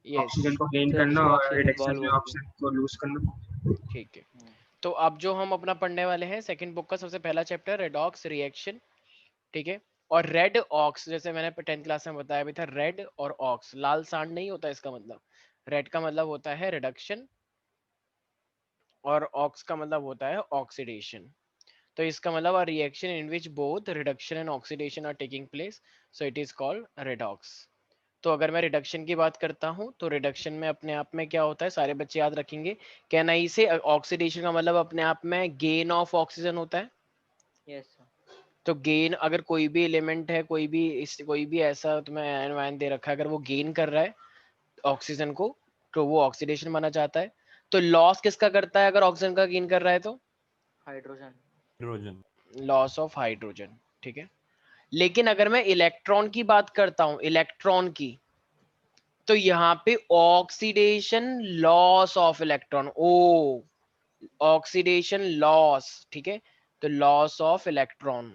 Yes, oxygen को gain तो करना उसमें और ऑक्सीजन रिडक्शन इन्वॉल्व में होती है। ऑक्सीजन को लूज करना। ठीक है। तो अब जो हम अपना पढ़ने वाले हैं सेकंड बुक का सबसे पहला चैप्टर रेडॉक्स रिएक्शन, ठीक है। और रेड ऑक्स, जैसे मैंने 10th क्लास में बताया भी था, रेड और ऑक्स लाल सांड नहीं होता इसका मतलब। रेड का मतलब होता है रिडक्शन और ऑक्स का मतलब होता है ऑक्सीडेशन। तो इसका मतलब a reaction in which both reduction and oxidation are taking place, so it is called redox। तो अगर मैं रिडक्शन की बात करता हूँ तो रिडक्शन में अपने आप में क्या होता है, सारे बच्चे याद रखेंगे। क्या नहीं से ऑक्सीडेशन का मतलब अपने आप में गेन ऑफ ऑक्सीजन होता है। Yes sir. तो गेन, अगर कोई भी एलिमेंट है, कोई भी ऐसा तुम्हें आयन वायन दे रखा है, अगर वो गेन कर रहा है ऑक्सीजन को तो वो ऑक्सीडेशन माना जाता है। तो लॉस किसका करता है अगर ऑक्सीजन का गेन कर रहा है तो? Hydrogen. Hydrogen. Loss of hydrogen, ठीक है। लेकिन अगर मैं इलेक्ट्रॉन की बात करता हूं, इलेक्ट्रॉन की, तो यहाँ पे oxidation loss of electron, O oxidation loss, ठीक है। तो लॉस ऑफ इलेक्ट्रॉन,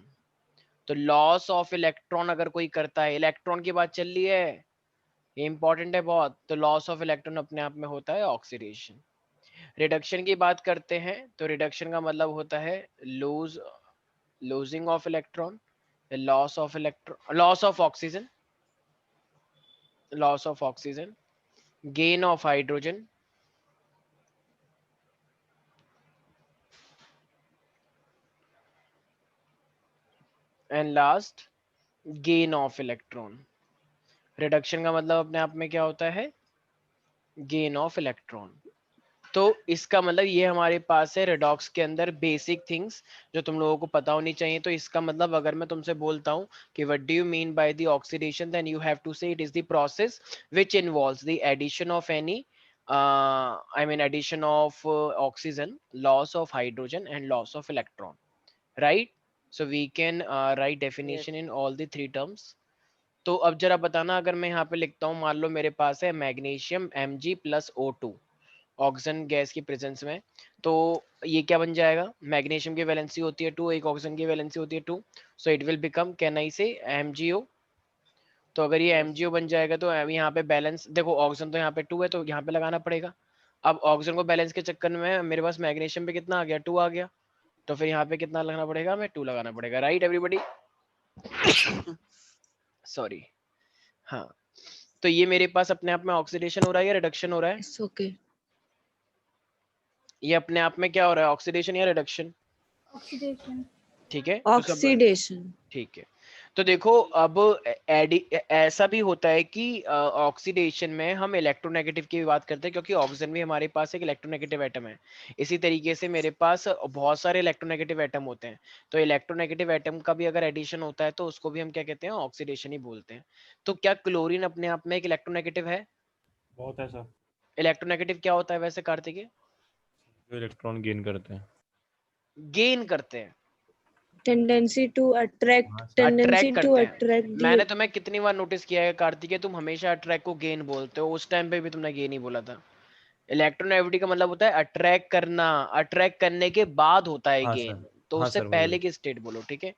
तो लॉस ऑफ इलेक्ट्रॉन अगर कोई करता है, इलेक्ट्रॉन की बात चल रही है, ये इंपॉर्टेंट है बहुत। तो लॉस ऑफ इलेक्ट्रॉन अपने आप में होता है ऑक्सीडेशन। रिडक्शन की बात करते हैं तो रिडक्शन का मतलब होता है losing of electron, loss of electron, loss of oxygen, loss of oxygen, gain of hydrogen, and last gain of electron। Reduction का मतलब अपने आप में क्या होता है, गेन ऑफ इलेक्ट्रॉन। तो इसका मतलब ये हमारे पास है रेडॉक्स के अंदर बेसिक थिंग्स जो तुम लोगों को पता होनी चाहिए। तो इसका मतलब अगर मैं तुमसे बोलता हूँ कि what do you mean by the oxidation, then you have to say it is the process which involves the addition of any I mean addition of oxygen, loss of hydrogen and loss of electron, right? So we can write definition yes. in all the three terms। तो अब जरा बताना, अगर मैं यहाँ पे लिखता हूँ, मान लो मेरे पास है magnesium Mg plus O2 oxygen gas की प्रेजेंस में, तो ये क्या बन जाएगा, मैग्नीशियम की वैलेंसी होती है 2, एक ऑक्सीजन की वैलेंसी होती है 2, so it will become, can I से MgO। तो अगर ये यस। MgO बन जाएगा तो यहाँ पे बैलेंस देखो, ऑक्सीजन तो यहाँ पे 2 है तो यहाँ पे लगाना पड़ेगा। अब ऑक्सीजन को बैलेंस के चक्कर में मेरे पास मैग्नीशियम पे कितना आ गया, 2 आ गया, तो फिर यहाँ पे कितना लगाना पड़ेगा, हमें 2 लगाना पड़ेगा, राइट एवरीबॉडी। सॉरी, हाँ। तो ये मेरे पास अपने आप में ऑक्सीडेशन हो रहा है या रिडक्शन हो रहा है? It's okay. ये अपने आप में क्या हो रहा है, ऑक्सीडेशन या रिडक्शन? ऑक्सीडेशन। ठीक है, तो सब ऑक्सीडेशन। ठीक है। तो देखो अब ऐसा भी होता है कि ऑक्सीडेशन में हम इलेक्ट्रोनेगेटिव की भी बात करते हैं, क्योंकि ऑक्सीजन भी हमारे पास एक इलेक्ट्रोनेगेटिव एटम है। इसी तरीके से मेरे पास बहुत सारे इलेक्ट्रोनेगेटिव एटम होते हैं। तो इलेक्ट्रोनेगेटिव एटम का भी अगर एडिशन होता है तो उसको भी हम क्या कहते हैं, ऑक्सीडेशन ही बोलते हैं। तो क्या क्लोरीन अपने आप में एक इलेक्ट्रोनेगेटिव है? बहुत है सर। इलेक्ट्रोनेगेटिव क्या होता है वैसे कार्तिकेय? जो इलेक्ट्रॉन गेन करते हैं। गेन करते हैं, टेंडेंसी टू अट्रैक्ट, हाँ, टेंडेंसी अट्रैक्ट टू करते हैं। अट्रैक्ट मैंने तुम्हें कितनी बार नोटिस किया है कार्तिकेय, तुम हमेशा अट्रैक्ट को गेन बोलते हो, उस टाइम पे भी तुमने गेन ही बोला था। इलेक्ट्रोनेगेटिविटी का मतलब होता है अट्रैक्ट करना, अट्रैक्ट करने के बाद होता है हाँ गेन, सर। तो हाँ उससे सर, वही पहले वही। की स्टेट बोलो, ठीक है।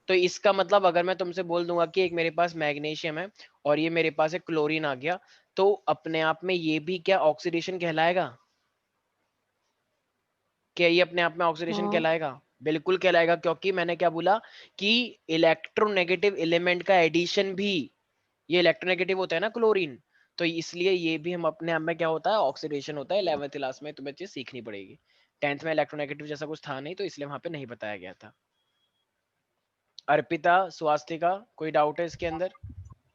तो इसका मतलब अगर मैं तुमसे बोल दूंगा कि एक मेरे पास मैग्नीशियम है और ये मेरे पास एक क्लोरीन आ गया, तो अपने आप में ये भी क्या ऑक्सीडेशन कहलाएगा? क्या ये अपने आप में ऑक्सीडेशन हाँ कहलाएगा? बिल्कुल कहलाएगा, क्योंकि मैंने क्या बोला कि इलेक्ट्रोनेगेटिव एलिमेंट का एडिशन भी, ये इलेक्ट्रोनेगेटिव होता है ना क्लोरीन, तो इसलिए ये भी हम अपने आप में क्या होता है, ऑक्सीडेशन होता है। 11th क्लास में तुम्हें चीज सीखनी पड़ेगी। 10th में इलेक्ट्रोनेगेटिव जैसा कुछ था नहीं, तो इसलिए वहां पे नहीं बताया गया था। अर्पिता, स्वास्तिका, कोई डाउट है इसके अंदर?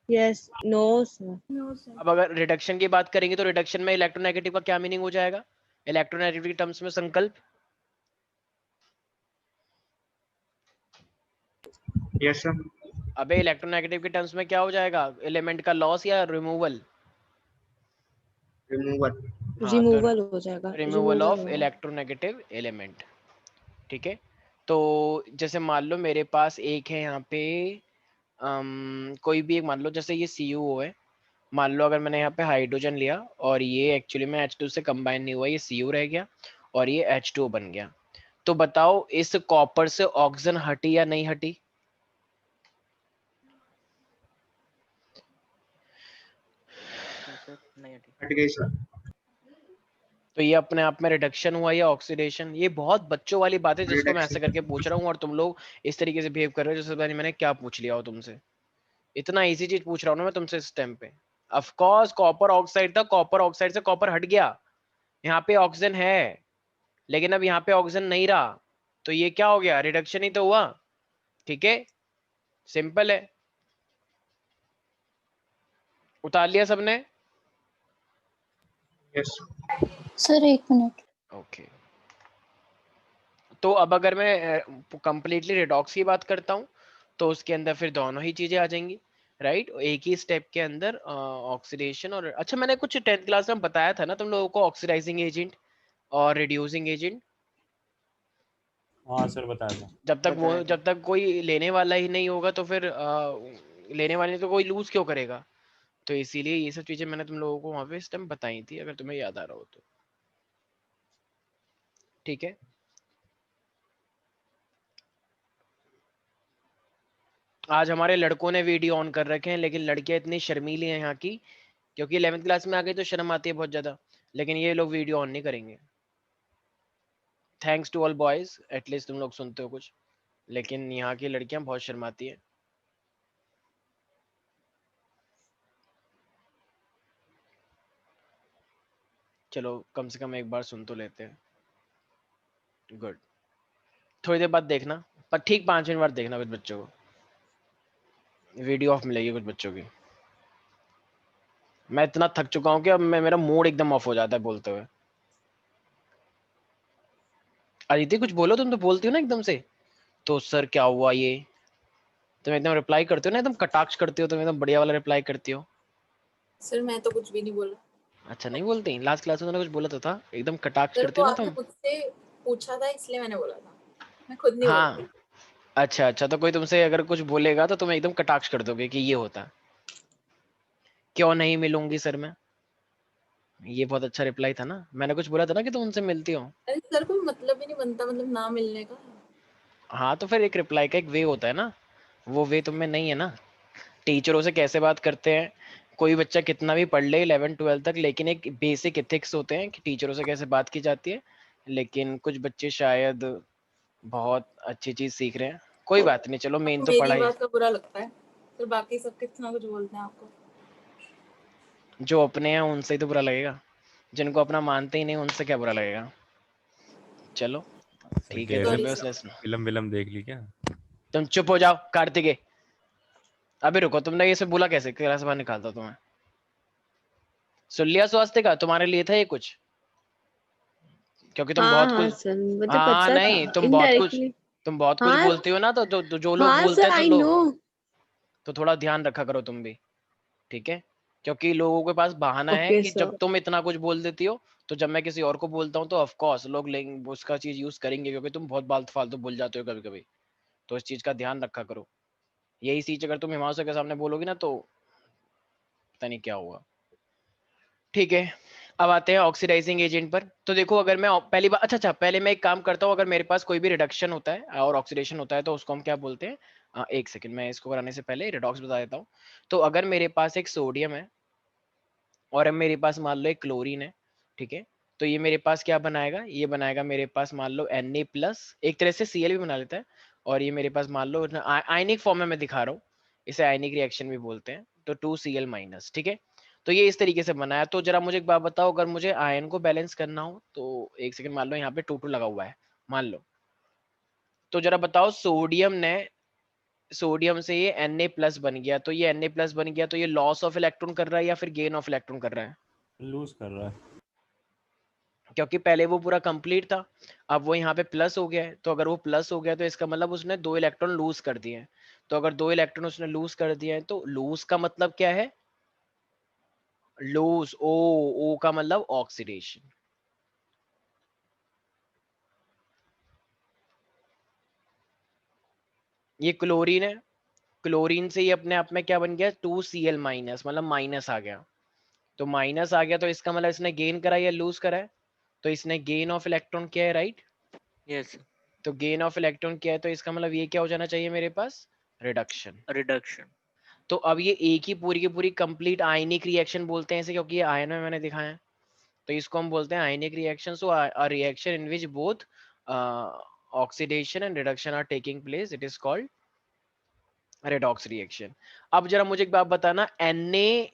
Yes no sir. No sir. अब अगर रिडक्शन की बात करेंगे तो रिडक्शन में इलेक्ट्रोनेगेटिव का क्या मीनिंग हो जाएगा, इलेक्ट्रोनेगेटिव टर्म्स में संकल्प? Yes sir. अबे इलेक्ट्रोनेगेटिव के टर्म्स में क्या हो जाएगा, एलिमेंट का लॉस या रिमूवल? रिमूवल। हाँ, तो रिमूवल हो जाएगा, रिमूवल रिमूवल ऑफ होगा। इलेक्ट्रोनेगेटिव एलिमेंट, ठीक है। तो जैसे मान लो मेरे पास एक है यहाँ पे कोई भी एक, मान लो जैसे ये CuO है, मान लो अगर मैंने यहाँ पे हाइड्रोजन लिया और ये एक्चुअली में H2 से कंबाइन नहीं हुआ, ये Cu रह गया और ये H2O बन गया, तो बताओ इस कॉपर से ऑक्सीजन हटी या नहीं हटी? सर नहीं हटी। हट गई सर। तो ये अपने आप में रिडक्शन हुआ या ऑक्सीडेशन? ये बहुत बच्चों वाली बात है जिसको मैं ऐसे रिडक्शन। करके पूछ रहा हूँ और तुम लोग इस तरीके से बिहेव कर रहे हो जैसे पता नहीं मैंने क्या पूछ लिया हो तुमसे। इतना इजी चीज पूछ रहा हूँ ना मैं तुमसे इस टाइम पे। ऑफ कोर्स कॉपर ऑक्साइड था, कॉपर ऑक्साइड से कॉपर हट गया, यहाँ पे ऑक्सीजन है लेकिन अब यहाँ पे ऑक्सीजन नहीं रहा, तो ये क्या हो गया? रिडक्शन ही तो हुआ। ठीक है, सिंपल है। उतार लिया सबने? Yes sir 1 minute. ओके तो अब अगर मैं कंप्लीटली रिडॉक्स की बात करता हूँ तो उसके अंदर फिर दोनों ही चीजें आ जाएंगी, राइट? एक ही स्टेप के अंदर ऑक्सीडेशन और अच्छा मैंने कुछ 10th क्लास में बताया था ना तुम लोगों को, ऑक्सीडाइजिंग एजेंट और रिड्यूसिंग एजेंट। हाँ सर बताया था। बताया था। जब तक कोई लेने वाला ही नहीं होगा तो फिर लेने वाले तो कोई लूज क्यों करेगा? तो इसीलिए ये सब चीजें मैंने तुम लोगों को वहां पे इस टाइम बताई थी, अगर तुम्हें याद आ रहा हो तो। ठीक है, आज हमारे लड़कों ने वीडियो ऑन कर रखे हैं लेकिन लड़कियां इतनी शर्मीली हैं यहाँ की, क्योंकि 11th क्लास में आ गई तो शर्म आती है बहुत ज्यादा, लेकिन ये लोग वीडियो ऑन नहीं करेंगे। Thanks to all boys, at least तुम लोग सुनते हो कुछ, लेकिन यहाँ की लड़कियां बहुत शर्माती है। चलो कम से कम एक बार सुन तो लेते हैं। गुड, थोड़ी देर बाद देखना, पर ठीक 5 मिनट बाद देखना कुछ बच्चों को वीडियो ऑफ मिलेगी कुछ बच्चों की। मैं इतना थक चुका हूँ कि अब मेरा मूड एकदम ऑफ हो जाता है बोलते हुए। अदिति कुछ बोलो, तुम तो बोलती हो ना एकदम से, तो सर क्या हुआ ये, तुम एकदम रिप्लाई करते हो ना, एकदम कटाक्ष करती हो, तुम एकदम बढ़िया वाला रिप्लाई करती हो। सर मैं तो कुछ भी नहीं बोला। अच्छा नहीं बोलती? लास्ट क्लास में तुमने कुछ बोला तो था, एकदम कटाक्ष सर करती वो हो ना आपने तुम। मुझसे पूछा था इसलिए मैंने बोला था, मैं खुद नहीं हाँ बोलती। अच्छा अच्छा, तो कोई तुमसे अगर कुछ बोलेगा तो तुम एकदम कटाक्ष कर दोगे कि ये होता है। क्यों नहीं मिलूंगी सर मैं, ये बहुत अच्छा रिप्लाई था ना, मैंने कुछ बोला था ना कि तुम उनसे मिलती हो। अरे सर कोई मतलब ही नहीं बनता, मतलब ना मिलने का। हाँ तो फिर एक रिप्लाई का एक वे होता है ना, वो वे तुम में नहीं है ना। टीचरों से कैसे बात करते हैं, कोई बच्चा कितना भी पढ़ ले 11th 12th तक, लेकिन एक बेसिक एथिक्स होते हैं कि टीचरों से कैसे बात की जाती है। लेकिन कुछ बच्चे शायद बहुत अच्छी चीज सीख रहे हैं, कोई बात नहीं, चलो मेन आपको तो मेरी पढ़ाई। बात का बुरा लगता है, सर बाकी सब कितना कुछ बोलते हैं आपको। जो अपने हैं उनसे ही तो बुरा लगेगा, जिनको अपना मानते ही नहीं उनसे क्या बुरा लगेगा। चलो सर ठीक है, गैर इधर सॉरी पे सर। फिल्म विलम देख ली क्या? तुम चुप हो जाओ कार्तिके। अभी रुको, तुमने ये सब बोला कैसे, क्लास बाहर निकालता तुम्हें? सुन लिया स्वास्थ्य का, तुम्हारे लिए था ये कुछ? क्योंकि तुम हाँ बहुत हाँ कुछ, सर, मुझे हाँ पता नहीं था तुम बहुत कुछ, इनडायरेक्टली। तुम बहुत कुछ हाँ बोलती हो ना, तो जो लोग हाँ बोलते सर, हैं तो आई नो। लोग, तो थोड़ा ध्यान रखा करो तुम भी, ठीक है? क्योंकि लोगों के पास बहाना है ओके कि जब सर। तुम इतना कुछ बोल देती हो तो जब मैं किसी और को बोलता हूँ तो ऑफ कोर्स लोग लेंगे उसका चीज यूज करेंगे, क्योंकि तुम बहुत फालतू फालतू बोल जाते हो कभी कभी। तो इस चीज का ध्यान रखा करो। यही चीज अगर तुम हिमांशु के सामने बोलोगी ना तो पता नहीं क्या होगा। ठीक है, अब आते हैं ऑक्सीडाइजिंग एजेंट पर। तो देखो अगर मैं पहली बार, अच्छा अच्छा पहले मैं एक काम करता हूँ, अगर मेरे पास कोई भी रिडक्शन होता है और ऑक्सीडेशन होता है तो उसको हम क्या बोलते हैं? एक सेकंड, मैं इसको कराने से पहले रिडॉक्स बता देता हूँ। तो अगर मेरे पास एक सोडियम है और अब मेरे पास मान लो एक क्लोरीन है, ठीक है? तो ये मेरे पास क्या बनाएगा, ये बनाएगा मेरे पास मान लो Na+, एक तरह से Cl भी बना लेता है। और ये मेरे पास मान लो आयनिक फॉर्म में मैं दिखा रहा हूँ, इसे आयनिक रिएक्शन भी बोलते हैं, तो 2Cl-, ठीक है? तो ये इस तरीके से बना है। तो जरा मुझे एक बात बताओ, अगर मुझे आयन को बैलेंस करना हो तो एक सेकंड, मान लो यहाँ पे 2 लगा हुआ है, मान लो। तो जरा बताओ, सोडियम से ये Na+ बन गया, तो ये Na+ बन गया तो ये लॉस ऑफ इलेक्ट्रॉन कर रहा है या फिर गेन ऑफ इलेक्ट्रॉन कर रहा है? लूज कर रहा है। क्योंकि पहले वो पूरा कंप्लीट था, अब वो यहाँ पे प्लस हो गया है, तो अगर वो प्लस हो गया तो इसका मतलब उसने 2 इलेक्ट्रॉन लूज कर दिए हैं। तो अगर 2 इलेक्ट्रॉन उसने लूज कर दिए हैं तो लूज का मतलब क्या है? लूज, ओ का मतलब ऑक्सीडेशन। ये क्लोरीन है, क्लोरीन से ये अपने आप में क्या बन गया? 2Cl-, मतलब माइनस आ गया। तो माइनस आ गया तो इसका मतलब इसने गेन करा या लूज करा है? तो इसने गेन ऑफ इलेक्ट्रॉन किया है, राइट? यस तो गेन ऑफ इलेक्ट्रॉन किया है तो इसका मतलब ये क्या हो जाना चाहिए मेरे पास? रिडक्शन। रिडक्शन। तो अब ये एक ही पूरी की पूरी कंप्लीट आयनिक रिएक्शन बोलते हैं इसे, क्योंकि ये आयन में मैंने दिखाया है, तो इसको हम बोलते हैं ionic reaction. So a reaction in which both oxidation and reduction are taking place, it is called redox reaction. अब जरा मुझे एक बात बताना, Na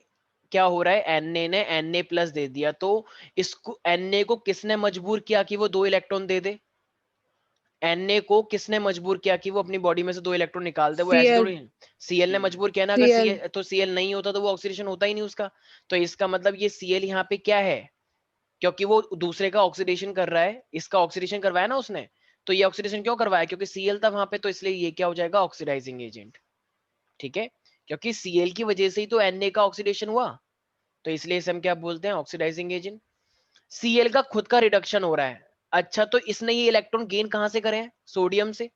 क्या हो रहा है, Na ने Na प्लस दे दिया, तो इसको Na को किसने मजबूर किया कि वो 2 इलेक्ट्रॉन दे दे? Na को किसने मजबूर किया कि वो अपनी बॉडी में से 2 इलेक्ट्रॉन निकाल दे? वो ऐसे Cl. थोड़ी, Cl ने मजबूर किया ना. अगर Cl. Cl तो Cl नहीं होता तो वो ऑक्सीडेशन होता ही नहीं उसका. तो इसका मतलब ये Cl यहाँ पे क्या है, क्योंकि वो दूसरे का ऑक्सीडेशन कर रहा है, इसका ऑक्सीडेशन करवाया ना उसने, तो ये ऑक्सीडेशन क्यों करवाया, क्योंकि Cl था वहां पे, तो इसलिए ये क्या हो जाएगा, ऑक्सीडाइजिंग एजेंट. ठीक है, क्योंकि Cl की वजह से ही तो Na का ऑक्सीडेशन हुआ, तो इसलिए इसे हम क्या बोलते हैं, ऑक्सीडाइजिंग एजेंट. Cl का खुद का रिडक्शन हो रहा है. अच्छा, तो इसने ये इलेक्ट्रॉन गेन कहां से करे हैं, सोडियम से.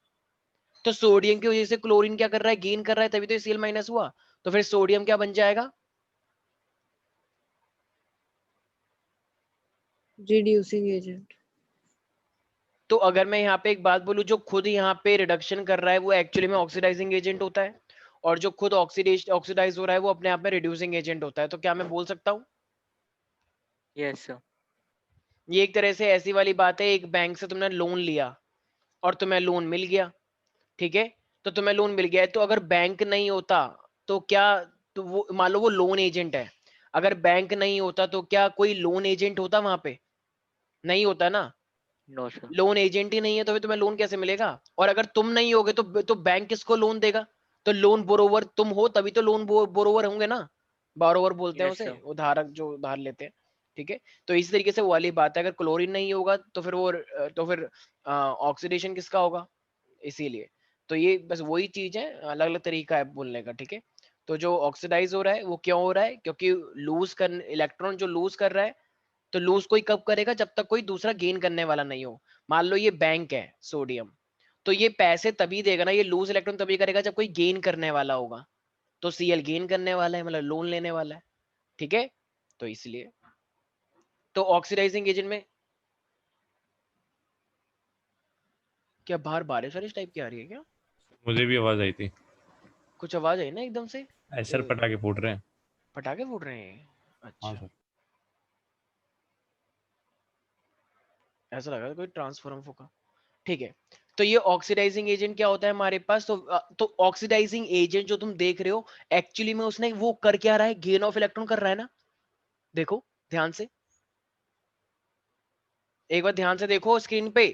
तो सोडियम की वजह से क्लोरीन क्या कर रहा है, गेन कर रहा है, तभी तो Cl माइनस हुआ. तो फिर सोडियम क्या बन जाएगा, Reducing agent. तो अगर मैं यहाँ पे एक बात बोलूं, जो खुद यहाँ पे रिडक्शन कर रहा है वो एक्चुअली में ऑक्सीडाइजिंग एजेंट होता है, और जो खुद ऑक्सीडाइज हो रहा है वो अपने आप में रिड्यूसिंग एजेंट होता है. तो क्या मैं बोल सकता हूँ, Yes, sir. ये एक तरह से ऐसी वाली बात है, एक बैंक से तुमने लोन लिया और तुम्हें लोन मिल गया, ठीक है, तो तुम्हें लोन मिल गया है, तो अगर बैंक नहीं होता तो क्या, तो वो मान लो वो लोन एजेंट है, अगर बैंक नहीं होता तो क्या कोई लोन एजेंट होता वहां पे, नहीं होता ना. No, sir. लोन एजेंट ही नहीं है तो फिर तुम्हें लोन कैसे मिलेगा, और अगर तुम नहीं होगे तो बैंक किसको लोन देगा, तो लोन बोरोवर तुम हो तभी तो लोन बोरोवर होंगे ना, बोरोवर बोलते हैं Yes, उसे, sir. उधारक जो उधार लेते हैं. ठीक है, तो इस तरीके से वो वाली बात है, अगर क्लोरीन नहीं होगा तो फिर वो तो फिर ऑक्सीडेशन किसका होगा, इसीलिए. तो ये बस वही चीज है, अलग अलग तरीका है बोलने का. ठीक है, तो जो ऑक्सीडाइज हो रहा है वो क्यों हो रहा है, क्योंकि लूज कर इलेक्ट्रॉन जो लूज कर रहा है, तो लूज कोई कब करेगा, जब तक कोई दूसरा गेन करने वाला नहीं हो. मान लो ये बैंक है सोडियम, तो ये पैसे तभी देगा ना, ये लूज इलेक्ट्रॉन तभी करेगा जब कोई गेन करने वाला होगा, तो Cl गेन करने वाला है, मतलब लोन लेने वाला है. ठीक है, तो इसलिए तो ऑक्सीडाइजिंग एजेंट में क्या बाहर बारिश वारिश टाइप की आ रही है क्या, मुझे भी आवाज आई थी, कुछ आवाज आई ना एकदम से, ऐसर पटाखे फूट रहे हैं. पटाखे फूट रहे हैं. हाँ अच्छा, सर. ऐसा लगा कोई ट्रांसफॉर्म फूका. ठीक है, तो ये ऑक्सीडाइजिंग एजेंट क्या होता है हमारे पास, तो ऑक्सीडाइजिंग एजेंट जो तुम देख रहे हो, एक्चुअली में उसने वो कर क्या रहा है, गेन ऑफ इलेक्ट्रॉन कर रहा है ना. देखो ध्यान से, एक बार ध्यान से देखो स्क्रीन पे,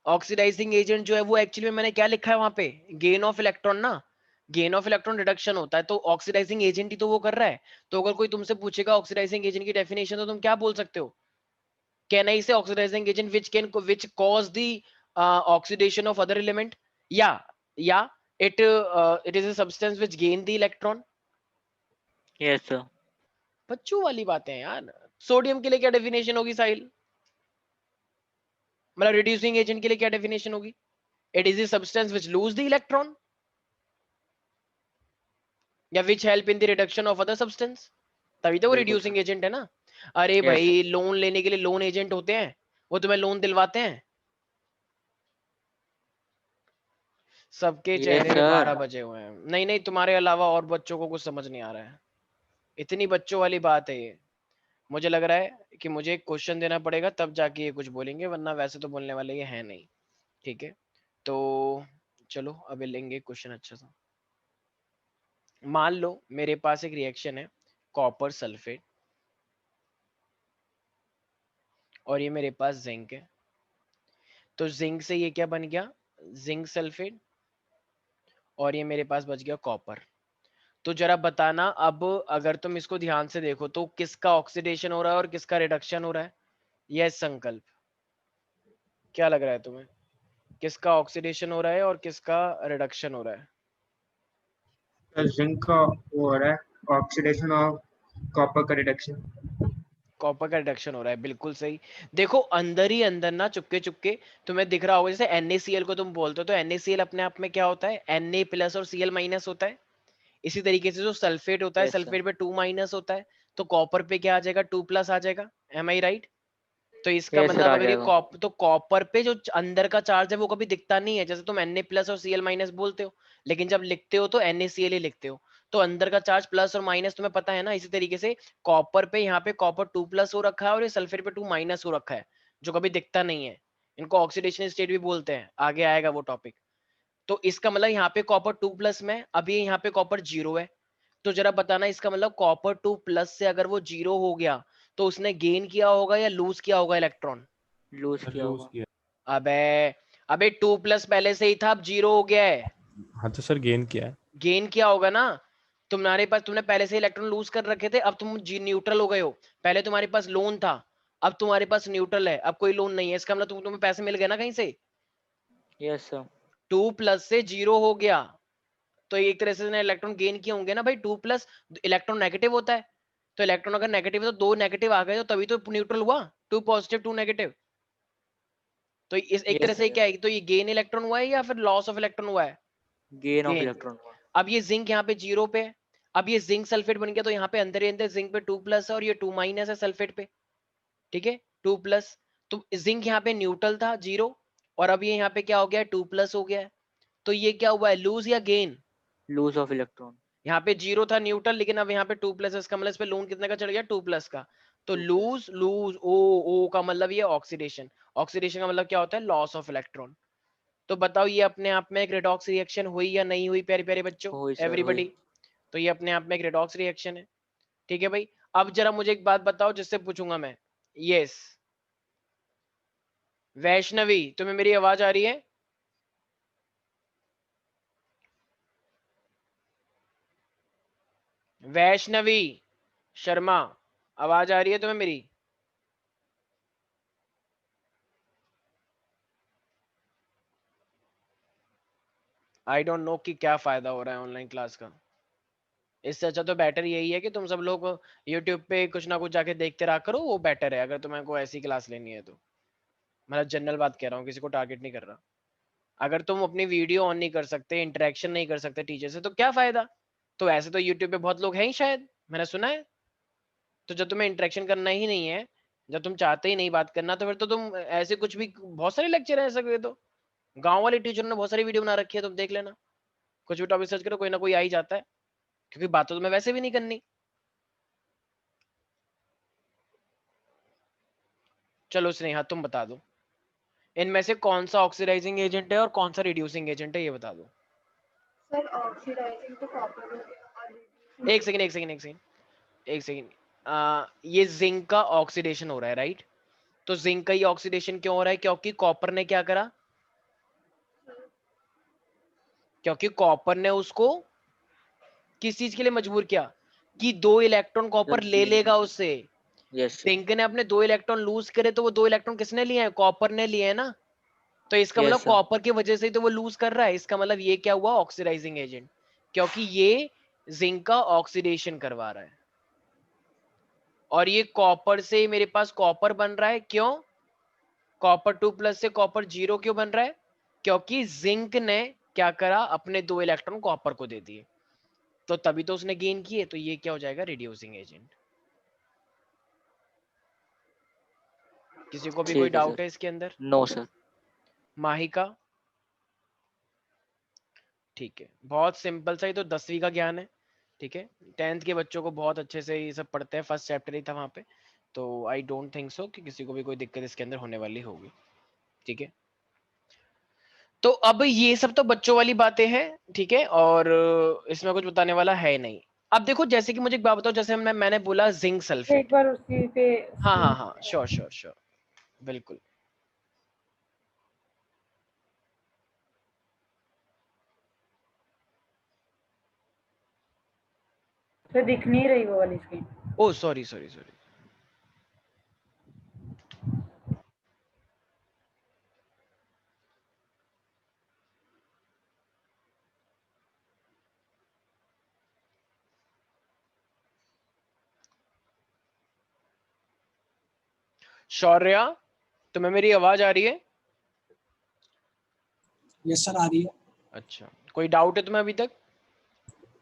ऑक्सीडाइजिंग एजेंट जो है वो एक्चुअली में मैंने क्या लिखा है वहां पे, गेन ऑफ इलेक्ट्रॉन ना, गेन ऑफ इलेक्ट्रॉन रिडक्शन होता है, तो ऑक्सीडाइजिंग एजेंट ही तो वो कर रहा है. तो अगर कोई तुमसे पूछेगा ऑक्सीडाइजिंग एजेंट की डेफिनेशन, तो तुम क्या बोल सकते हो, can I say oxidising agent which cause the oxidation of other element, या it is a substance which gain the electron. Yes, sir. बच्चों वाली बातें हैं यार. सोडियम के लिए क्या डेफिनेशन होगी साहिल, मतलब रिड्यूसिंग एजेंट के लिए क्या डेफिनेशन होगी, it is a substance which lose the electron, या which help in the reduction of other substance, तभी तो वो बिल्कुल रिड्यूसिंग sir. एजेंट है ना. अरे Yes, sir. भाई, लोन लेने के लिए लोन एजेंट होते हैं, वो तुम्हें लोन दिलवाते हैं. सबके Yes, चेहरे sir. 12 बजे हुए हैं. नहीं नहीं, तुम्हारे अलावा और बच्चों को कुछ समझ नहीं आ रहा है, इतनी बच्चों वाली बात है ये. मुझे लग रहा है कि मुझे एक क्वेश्चन देना पड़ेगा तब जाके ये कुछ बोलेंगे, वरना वैसे तो बोलने वाले ये है नहीं. ठीक है, तो चलो अभी लेंगे क्वेश्चन अच्छा सा. मान लो मेरे पास एक रिएक्शन है कॉपर सल्फेट, और ये मेरे पास जिंक है, तो जिंक से ये क्या बन गया, जिंक सल्फेट, और ये मेरे पास बच गया कॉपर. तो जरा बताना अब, अगर तुम इसको ध्यान से देखो तो किसका ऑक्सीडेशन हो रहा है और किसका रिडक्शन हो रहा है, यह संकल्प, क्या लग रहा है तुम्हें, किसका ऑक्सीडेशन हो रहा है और किसका रिडक्शन हो रहा है. तो जिंक का वो हो रहा है ऑक्सीडेशन और कॉपर का रिडक्शन. कॉपर का रिडक्शन हो रहा है, बिल्कुल सही. देखो अंदर ही अंदर ना, चुपके चुपके तुम्हें दिख रहा होगा, जैसे NaCl को तुम बोलते हो, तो NaCl अपने आप में क्या होता है, Na प्लस और Cl माइनस होता है. इसी तरीके से जो सल्फेट होता है, Yes, sir. सल्फेट पे 2 माइनस होता है, तो कॉपर पे क्या आ जाएगा, 2 प्लस आ जाएगा. एम आई राइट. तो इसका Yes, sir. मतलब आ अगर ये जाएगा. तो कॉपर पे जो अंदर का चार्ज है वो कभी दिखता नहीं है, जैसे तुम Na प्लस और Cl माइनस बोलते हो, लेकिन जब लिखते हो तो NaCl ही लिखते हो. तो अंदर का चार्ज प्लस और माइनस तुम्हें पता है ना। इसी तरीके से कॉपर पे यहाँ पे कॉपर 2+ हो रखा है और ये सल्फेट पे 2- हो रखा है, जो कभी दिखता नहीं है। इनको ऑक्सीडेशन स्टेट भी बोलते हैं, आगे आएगा वो टॉपिक। तो इसका मतलब यहाँ पे कॉपर 2+ में, अभी यहाँ पे कॉपर 0 है। तो जरा बताना, इसका मतलब कॉपर 2+ से अगर वो 0 हो गया तो उसने गेन किया होगा या लूज किया होगा इलेक्ट्रॉन? लूज किया लूज होगा। किया। अबे अबे 2+ पहले से ही था, अब 0 हो गया है। हाँ तो सर गेन किया है। गेन किया होगा ना। तुम्हारे पास, तुमने पहले से इलेक्ट्रॉन लूज कर रखे थे, अब तुम न्यूट्रल हो गए हो। पहले तुम्हारे पास लोन था, अब तुम्हारे पास न्यूट्रल है, अब कोई लोन नहीं है। इसका मतलब तुम्हें पैसे मिल गए ना कहीं से। Yes sir. 2+ से 0 हो गया तो एक तरह से इलेक्ट्रॉन गेन किए होंगे ना भाई। 2+, इलेक्ट्रॉन नेगेटिव होता है, तो इलेक्ट्रॉन अगर नेगेटिव है तो 2 नेगेटिव आ गए तो तभी तो न्यूट्रल हुआ। 2 पॉजिटिव 2 नेगेटिव। तो इस एक तरह यस से सर। क्या है, तो ये गेन इलेक्ट्रॉन हुआ है या फिर लॉस ऑफ इलेक्ट्रॉन हुआ है? Gain of gain. इलेक्ट्रॉन हुआ। अब ये जिंक यहाँ पे 0 पे है, अब ये जिंक सल्फेट बन गया, तो यहाँ पे अंदर ही अंदर जिंक पे 2+ है और ये 2- है सल्फेट पे। ठीक है, 2+। तो जिंक यहाँ पे न्यूट्रल था 0, और अब ये यहाँ पे क्या हो गया है, 2+ हो गया है। तो ये क्या हुआ है, लूज या गेन? Loose of electron. यहाँ पे 0 था न्यूट्रल, लेकिन अब यहाँ पे 2+, इसका मतलब इस पे लोन कितने का चढ़ गया, 2+ का। तो 2+। लूज लूज ओ का मतलब ये ऑक्सीडेशन। ऑक्सीडेशन का मतलब क्या होता है, लॉस ऑफ इलेक्ट्रॉन। तो बताओ ये अपने आप में एक रेडॉक्स रिएक्शन हुई या नहीं हुई प्यारे प्यारे बच्चों, हुई सर, हुई। एवरीबॉडी? तो ये अपने आप में एक रेडॉक्स रिएक्शन है। ठीक है भाई। अब जरा मुझे एक बात बताओ जिससे पूछूंगा मैं। यस वैष्णवी, तुम्हें मेरी आवाज आ रही है? वैष्णवी शर्मा, आवाज आ रही है तुम्हें मेरी? आई डोंट नो कि क्या फायदा हो रहा है ऑनलाइन क्लास का। इससे अच्छा तो बेटर यही है कि तुम सब लोग यूट्यूब पे कुछ ना कुछ जाके देखते रहा करो, वो बेटर है अगर तुम्हें को ऐसी क्लास लेनी है तो। मतलब जनरल बात कह रहा हूँ, किसी को टारगेट नहीं कर रहा। अगर तुम अपनी वीडियो ऑन नहीं कर सकते, इंटरेक्शन नहीं कर सकते टीचर से, तो क्या फायदा? तो ऐसे तो यूट्यूब पे बहुत लोग हैं ही शायद, मैंने सुना है। तो जब तुम्हें इंटरेक्शन करना ही नहीं है, जब तुम चाहते ही नहीं बात करना, तो फिर तो तुम ऐसे कुछ भी, बहुत सारे लेक्चर हैं ऐसे। तो गांव वाले टीचर ने बहुत सारी वीडियो बना रखी है, तुम देख लेना। कुछ भी टॉपिक सर्च करो, कोई ना कोई आ ही जाता है, क्योंकि बात तो तुम्हें वैसे भी नहीं करनी। चलो स्नेहा तुम बता दो, इनमें से कौन सा ऑक्सीडाइजिंग एजेंट है और कौन सा रिड्यूसिंग एजेंट है, ये बता दो। सर ऑक्सीडाइजिंग तो कॉपर हो गया और एक सेकंड एक सेकंड एक सेकंड एक सेकंड। ये जिंक का ऑक्सीडेशन हो रहा है, राइट? तो जिंक का ये ऑक्सीडेशन क्यों हो रहा है? क्योंकि कॉपर ने क्या करा, क्योंकि कॉपर ने उसको किस चीज के लिए मजबूर किया कि 2 इलेक्ट्रॉन कॉपर ले लेगा उससे। Yes sir. जिंक ने अपने 2 इलेक्ट्रॉन लूज करे, तो वो 2 इलेक्ट्रॉन किसने लिए हैं, कॉपर ने लिए हैं ना। तो इसका मतलब यस सर। कॉपर की वजह से ही तो वो लूज कर रहा है। इसका मतलब ये क्या हुआ, ऑक्सीडाइजिंग एजेंट, क्योंकि ये जिंक का ऑक्सीडेशन करवा रहा है। और ये कॉपर से मेरे पास कॉपर बन रहा है, क्यों? कॉपर 2+ से कॉपर 0 क्यों बन रहा है? क्योंकि जिंक ने क्या करा, अपने 2 इलेक्ट्रॉन कॉपर को दे दिए, तो तभी तो उसने गेन किए। तो ये क्या हो जाएगा, रिड्यूसिंग एजेंट। किसी को भी कोई ठीक है डाउट सर। है इसके अंदर? No sir. माहिका? ठीक है, बहुत सिंपल सा ही तो 10वीं का ज्ञान है। ठीक है, 10th के बच्चों को बहुत अच्छे से ये सब पढ़ते हैं, फर्स्ट चैप्टर ही था वहां पे। तो आई डोंट थिंक सो कि किसी को भी कोई दिक्कत इसके अंदर होने वाली होगी। ठीक है, तो अब ये सब तो बच्चों वाली बातें हैं। ठीक है, और इसमें कुछ बताने वाला है नहीं। अब देखो, जैसे कि मुझे एक बात बताओ, जैसे मैंने बोला जिंक एक सल्फेट। बार उसी पे हाँ हाँ screen हाँ, पे श्योर श्योर श्योर, बिल्कुल। तो दिख नहीं रही वो वाली स्क्रीन। ओ सॉरी सॉरी सॉरी। शौर्या, तुम्हें मेरी आवाज आ रही है? यस सर, आ रही है। अच्छा, कोई डाउट है तुम्हें अभी तक?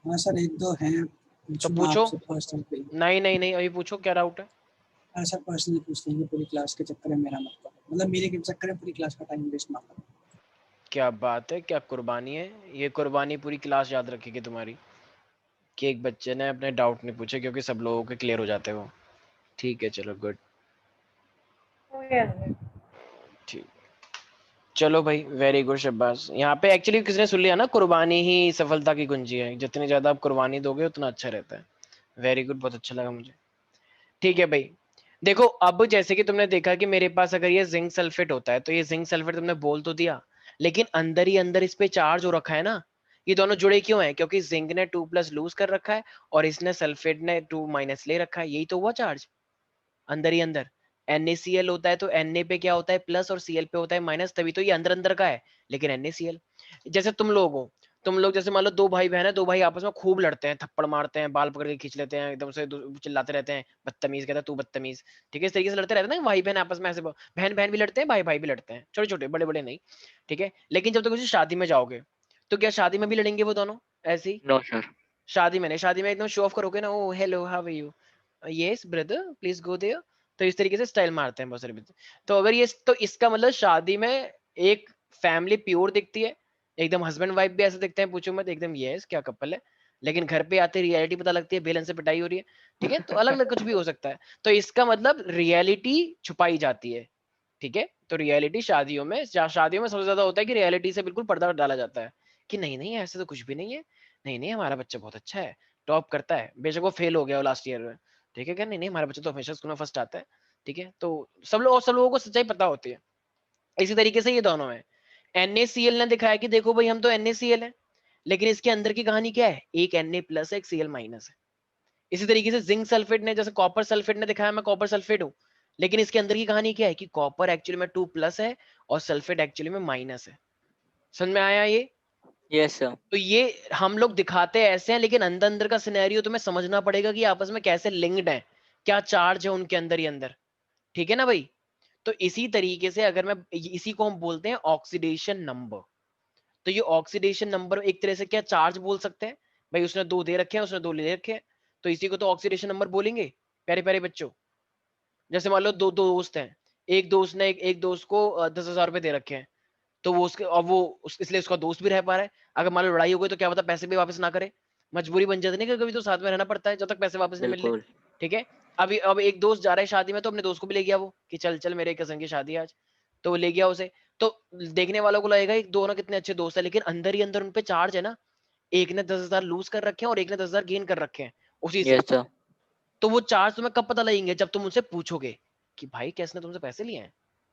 हाँ सर, एक दो हैं, तो पूछूंगा पूछो। आपसे पर्सनल पे। नहीं नहीं नहीं, अभी पूछो, क्या डाउट है? हाँ सर, पर्सनली पूछ लेंगे, पूरी क्लास के चक्कर में मेरा मत करो, मतलब मेरे के चक्कर में पूरी क्लास का टाइम वेस्ट ना करो। क्या बात है, क्या कुर्बानी है, ये कुर्बानी पूरी क्लास याद रखेगी तुम्हारी। कि एक बच्चे ने अपने डाउट नहीं पूछे क्योंकि सब लोगों के क्लियर हो जाते हैं वो। ठीक है चलो गुड। ठीक चलो भाई वेरी गुड शब्बास। यहाँ पे एक्चुअली किसने सुन लिया ना, कुर्बानी ही सफलता की कुंजी है। जितनी ज्यादा आप कुर्बानी दोगे उतना अच्छा रहता है। वेरी गुड, बहुत अच्छा लगा मुझे। ठीक है भाई देखो, अब जैसे कि तुमने देखा कि मेरे पास अगर ये जिंक सल्फेट होता है तो ये जिंक सल्फेट तुमने बोल तो दिया, लेकिन अंदर ही अंदर इस पे चार्ज हो रखा है ना। ये दोनों जुड़े क्यों हैं? क्योंकि जिंक ने 2+ लूज कर रखा है और इसने सल्फेट ने 2- ले रखा है। यही तो हुआ चार्ज अंदर ही अंदर। NaCl होता है तो Na पे क्या होता है प्लस और Cl पे होता है माइनस, तभी तो ये अंदर अंदर का है। लेकिन NaCl जैसे तुम लोग हो, तुम लोग जैसे मान लो दो भाई बहन है, दो भाई आपस में खूब लड़ते हैं, थप्पड़ मारते हैं, बाल पकड़ के खींच लेते हैं, एकदम से चिल्लाते रहते हैं, बदतमीज कहता है तू बदतमीज। ठीक है, इस तरीके से लड़ते रहते हैं ना भाई बहन आपस में, ऐसे बहन बहन भी लड़ते हैं, भाई भाई भी लड़ते हैं, छोटे छोटे बड़े बड़े नहीं। ठीक है, लेकिन जब तक किसी शादी में जाओगे तो क्या शादी में भी लड़ेंगे वो दोनों ऐसे ही? No sir. शादी में नहीं, शादी में एकदम शो ऑफ करोगे ना, oh hello how are you, yes brother please go there, तो इस तरीके से स्टाइल मारते हैं बहुत सारे बच्चे। तो अगर ये तो इसका मतलब शादी में एक फैमिली प्योर दिखती है, एकदम हस्बैंड वाइफ भी ऐसे दिखते हैं, पूछो मत, एकदम यस क्या कपल है। लेकिन घर पे आते रियलिटी पता लगती है, बेलन से पिटाई हो रही है। ठीक है, तो अलग अलग कुछ भी हो सकता है। तो इसका मतलब रियलिटी छुपाई जाती है। ठीक है, तो रियलिटी शादियों में सबसे ज्यादा होता है कि रियलिटी से बिल्कुल पर्दा डाला जाता है कि नहीं नहीं ऐसे तो कुछ भी नहीं है, नहीं नहीं हमारा बच्चा बहुत अच्छा है, टॉप करता है, बेशक वो फेल हो गया लास्ट ईयर में। ठीक है, क्या नहीं नहीं हमारा बच्चा तो हमेशा स्कूल में फर्स्ट आता है। ठीक है, तो सब लोगों को सच्चाई पता होती है। इसी तरीके से ये दोनों है। NaCl ने दिखाया कि देखो भाई हम तो NaCl है, लेकिन इसके अंदर की कहानी क्या है, एक Na+ है एक Cl- है। इसी तरीके से जिंक सल्फेट ने, जैसे कॉपर सल्फेट ने दिखाया मैं कॉपर सल्फेट हूँ, लेकिन इसके अंदर की कहानी क्या है कि कॉपर एक्चुअली में 2+ है और सल्फेट एक्चुअली में माइनस है। समझ में आया ये? Yes sir. तो ये हम लोग दिखाते ऐसे हैं, लेकिन अंदर अंदर का सिनेरियो तुम्हें समझना पड़ेगा कि आपस में कैसे लिंक्ड है, क्या चार्ज है उनके अंदर ही अंदर। ठीक है ना भाई? तो इसी तरीके से अगर मैं, इसी को हम बोलते हैं ऑक्सीडेशन नंबर। तो ये ऑक्सीडेशन नंबर एक तरह से क्या चार्ज बोल सकते हैं भाई, उसने 2 दे रखे हैं, उसने 2 ले रखे हैं, तो इसी को तो ऑक्सीडेशन नंबर बोलेंगे प्यारे प्यारे बच्चों। जैसे मान लो दो दोस्त हैं, एक दोस्त ने एक दोस्त को 10,000 रुपए दे रखे हैं, तो वो उसके, अब वो इसलिए उसका दोस्त भी रह पा रहा है। अगर मान लो लड़ाई हो गई तो क्या पता पैसे भी वापस ना करे, मजबूरी बन जाती है, कभी तो साथ में रहना पड़ता है जब तक पैसे वापस नहीं मिल रहे। बिल्कुल। ठीक है, अभी अब एक दोस्त जा रहा है शादी में, तो अपने दोस्त को भी ले गया वो कि चल चल मेरे कजन की शादी है आज, तो वो ले गया उसे। तो देखने वालों को लगेगा एक दोनों कितने अच्छे दोस्त है, लेकिन अंदर ही अंदर उनपे चार्ज है ना। एक ने 10,000 लूज कर रखे हैं और एक ने 10,000 गेन कर रखे हैं उसी से। Yes sir. तो वो चार्ज तुम्हें कब पता लगेंगे, जब तुम उनसे पूछोगे कि भाई कैसे तुमसे पैसे लिए हैं,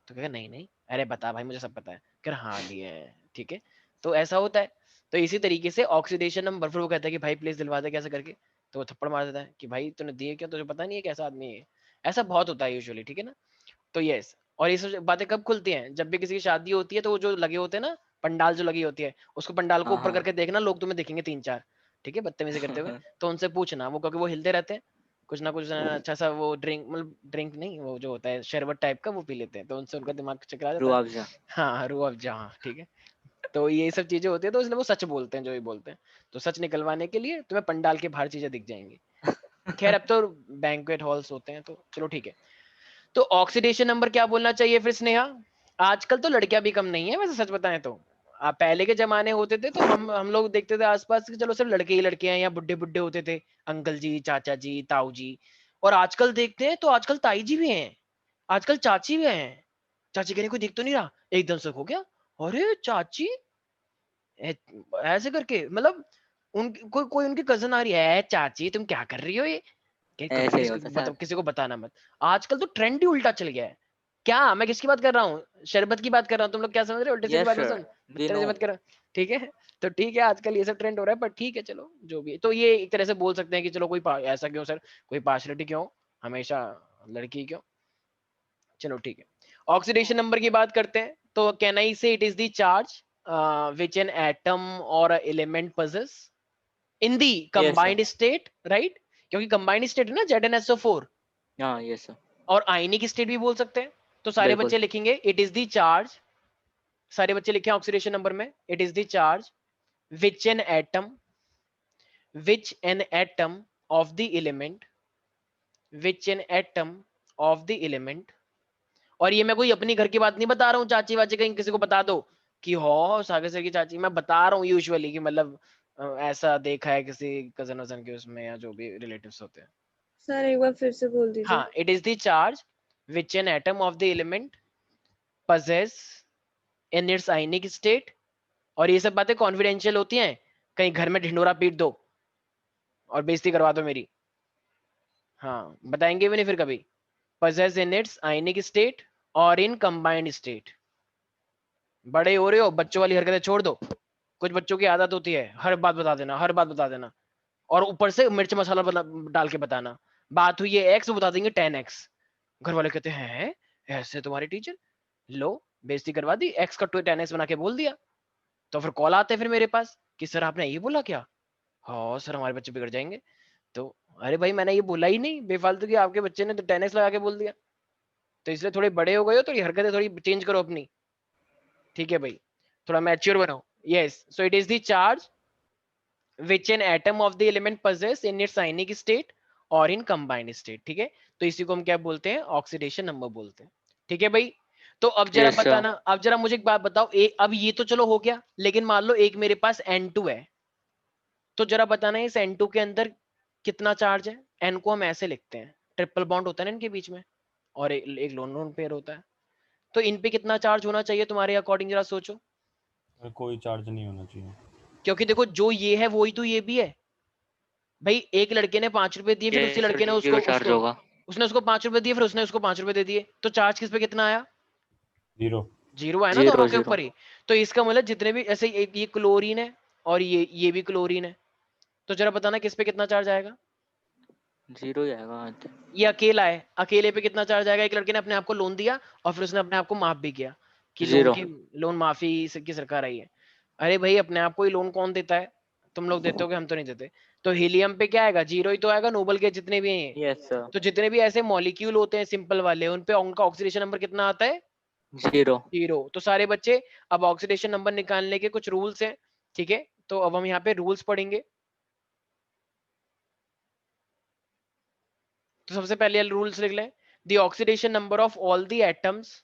तो कहेगा नहीं नहीं, अरे बता भाई मुझे सब पता है, कह हाँ लिए हैं। ठीक है, तो ऐसा होता है। तो इसी तरीके से ऑक्सीडेशन नंबर, फिर वो कहता है कि भाई प्लीज दिलवा दे कैसे करके, तो वो थप्पड़ मार देता है कि भाई तूने दिए क्या, तुझे पता नहीं है कैसा आदमी है। ऐसा बहुत होता है यूजुअली। ठीक है ना? तो यस, और ये सब बातें कब खुलती हैं, जब भी किसी की शादी होती है तो वो जो लगे होते हैं ना, पंडाल जो लगी होती है, उसको पंडाल को हाँ ऊपर हाँ। करके देखना, लोग तुम्हें देखेंगे 3-4। ठीक है, बदतमीजी करते हुए, तो उनसे पूछना वो, क्योंकि वो हिलते रहते हैं, कुछ ना कुछ अच्छा सा वो ड्रिंक, मतलब ड्रिंक नहीं, वो जो होता है शरबत टाइप का वो पी लेते हैं, तो उनसे उनका दिमाग चकरा जाता है। रुआवजा। हाँ रूह अफ़ज़ा, हाँ ठीक है। तो ये सब चीजें होती है, तो इसलिए वो सच बोलते हैं जो भी बोलते हैं। तो सच निकलवाने के लिए तुम्हें पंडाल के बाहर चीजें दिख जाएंगी। खैर अब तो बैंक्वेट हॉल्स होते हैं, तो चलो ठीक है। तो ऑक्सीडेशन नंबर क्या बोलना चाहिए फिर स्नेहा? आजकल तो लड़कियां भी कम नहीं है वैसे, सच बताएं तो। पहले के जमाने होते थे तो हम लोग देखते थे आसपास कि चलो सिर्फ लड़के ही लड़के हैं, या बुड्ढे बुड्ढे होते थे, अंकल जी चाचा जी ताऊ जी। और आजकल देखते हैं तो आजकल ताई जी भी हैं, आजकल चाची भी हैं। चाची कहने कोई दिख तो नहीं रहा, एकदम से हो गया अरे चाची, ऐसे करके मतलब उन कोई कोई उनकी कजन आ रही है, चाची तुम क्या कर रही हो ये, कभी ऐसे ही होता सर। किसी को बताना मत। आजकल तो ट्रेंड ही उल्टा चल गया है। क्या मैं किसकी बात कर रहा हूँ? शरबत की बात कर रहा हूँ। तुम लोग क्या समझ रहे हो? उल्टी सीधी यस बातें सर। सुन, वी नो। बदतमीजी मत करो। ठीक है, तो ठीक है, आजकल ये सब ट्रेंड हो रहा है, पर ठीक है चलो जो भी है। तो ये एक तरह से बोल सकते हैं कि चलो कोई ऐसा क्यों सर, कोई पार्शलिटी क्यों, हमेशा लड़की क्यों। चलो ठीक है, ऑक्सीडेशन नंबर की बात करते हैं। तो कैन आई से it is the charge which an atom or a element possess in the yes sir. combined state, right? क्योंकि combined state है ना ZnSO4, हाँ यस सर। और आयनिक स्टेट भी बोल सकते हैं। तो सारे बिल्कुल। बच्चे लिखेंगे इट इज द चार्ज, सारे बच्चे लिखे ऑक्सीडेशन नंबर में it is the charge which an atom, which an atom of the element, which an atom of the element। और ये मैं कोई अपनी घर की बात नहीं बता रहा हूँ, चाची वाची कहीं किसी को बता दो कि हो सागर सर की चाची, मैं बता रहा हूँ यूजुअली कि मतलब ऐसा देखा है किसी कजन वजन के उसमें या जो भी रिलेटिव्स होते हैं। सर एक बार फिर से बोल दीजिए। हाँ, it is the charge which an atom of the element possess in its ionic state। और ये सब बातें कॉन्फिडेंशियल होती हैं, कहीं घर में ढिंडोरा पीट दो और बेइज्जती करवा दो मेरी। हाँ, बताएंगे भी नहीं फिर कभी। possess in its ionic state और in combined state। बड़े हो रहे हो, बच्चों वाली हरकतें छोड़ दो। कुछ बच्चों की आदत होती है हर बात बता देना, हर बात बता देना, और ऊपर से मिर्च मसाला डाल के बताना। बात हुई है x, बता देंगे 10x। घर वाले कहते हैं ऐसे तुम्हारी टीचर, लो बेइज्जती करवा दी, x का 10x बना के बोल दिया। तो फिर कॉल आते हैं फिर मेरे पास कि सर आपने ये बोला क्या? हाँ सर हमारे बच्चे बिगड़ जाएंगे। तो अरे भाई मैंने ये बोला ही नहीं, बेफालतू की आपके बच्चे ने तो 10x लगा के बोल दिया। तो इसलिए थोड़े बड़े हो गए हो, थोड़ी हरकतें थोड़ी चेंज करो अपनी, ठीक है भाई, थोड़ा मैच्योर बनाओ। Yes, so it is the charge which an atom of the element possess in its ionic state और in combined state। ठीक है, तो इसी को हम क्या बोलते हैं? ऑक्सीडेशन नंबर बोलते हैं। ठीक है भाई, तो अब जरा Yes, sir. बताना, अब जरा मुझे एक बात बताओ, अब ये तो चलो हो गया, लेकिन मान लो एक मेरे पास N2 है, तो जरा बताना इस N2 के अंदर कितना चार्ज है? N को हम ऐसे लिखते हैं, ट्रिपल बॉन्ड होता है ना इनके बीच में, और एक लोन लोन पेयर होता है। तो इन पे कितना चार्ज होना चाहिए तुम्हारे अकॉर्डिंग, जरा सोचो। कोई चार्ज नहीं होना चाहिए, क्योंकि देखो जो ये है वही तो ये भी है भाई। एक लड़के ने 5 रुपए दिए, फिर उसी Yes, sir, लड़के ने zero charge उसको होगा। उसने उसको 5 रुपए दिए, फिर उसने उसको 5 रुपए दे दिए, तो चार्ज किस पे कितना आया? 0। जीरो है ना Zero, दोनों के zero. ऊपर ही। तो इसका मतलब जितने भी ऐसे ये क्लोरीन है और ये भी क्लोरीन है, तो जरा बताना किस पे कितना चार्ज आएगा? Zero ही आएगा हाँ तो। ये अकेला है, अकेले पे कितना चार्ज आएगा? एक लड़के ने अपने आप को लोन दिया और फिर उसने अपने आप को माफ भी किया कि Zero. लोन माफी की सरकार आई है। अरे भाई अपने आप को ही लोन कौन देता है? तुम लोग देते हो कि हम तो नहीं देते। तो हीलियम पे क्या आएगा? जीरो ही तो आएगा, नोबल के जितने भी हैं। Yes, sir. तो जितने भी ऐसे मॉलिक्यूल होते हैं सिंपल वाले, उन पे उनका ऑक्सीडेशन नंबर कितना आता है? Zero. जीरो। तो सारे बच्चे अब ऑक्सीडेशन नंबर निकालने के कुछ रूल्स हैं, ठीक है? तो अब हम यहाँ पे रूल्स पढ़ेंगे। तो सबसे पहले रूल्स लिख लें। The oxidation number of all the atoms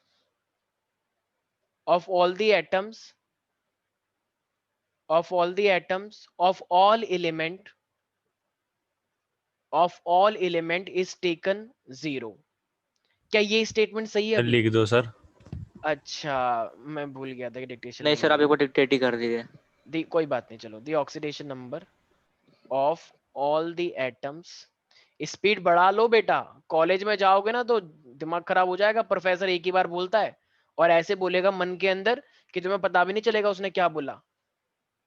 of all the atoms of all the atoms of all element is taken 0। क्या ये स्टेटमेंट सही है अभी? लिख दो सर। अच्छा, मैं भूल गया था कि डिक्टेशन नहीं सर, आप एक बार डिक्टेट ही कर दीजिए। कोई बात नहीं, चलो। The oxidation number of all the atoms, speed बढ़ा लो बेटा, कॉलेज में जाओगे ना तो दिमाग खराब हो जाएगा। प्रोफेसर एक ही बार बोलता है और ऐसे बोलेगा मन के अंदर कि तुम्हें पता भी नहीं चलेगा उसने क्या बोला।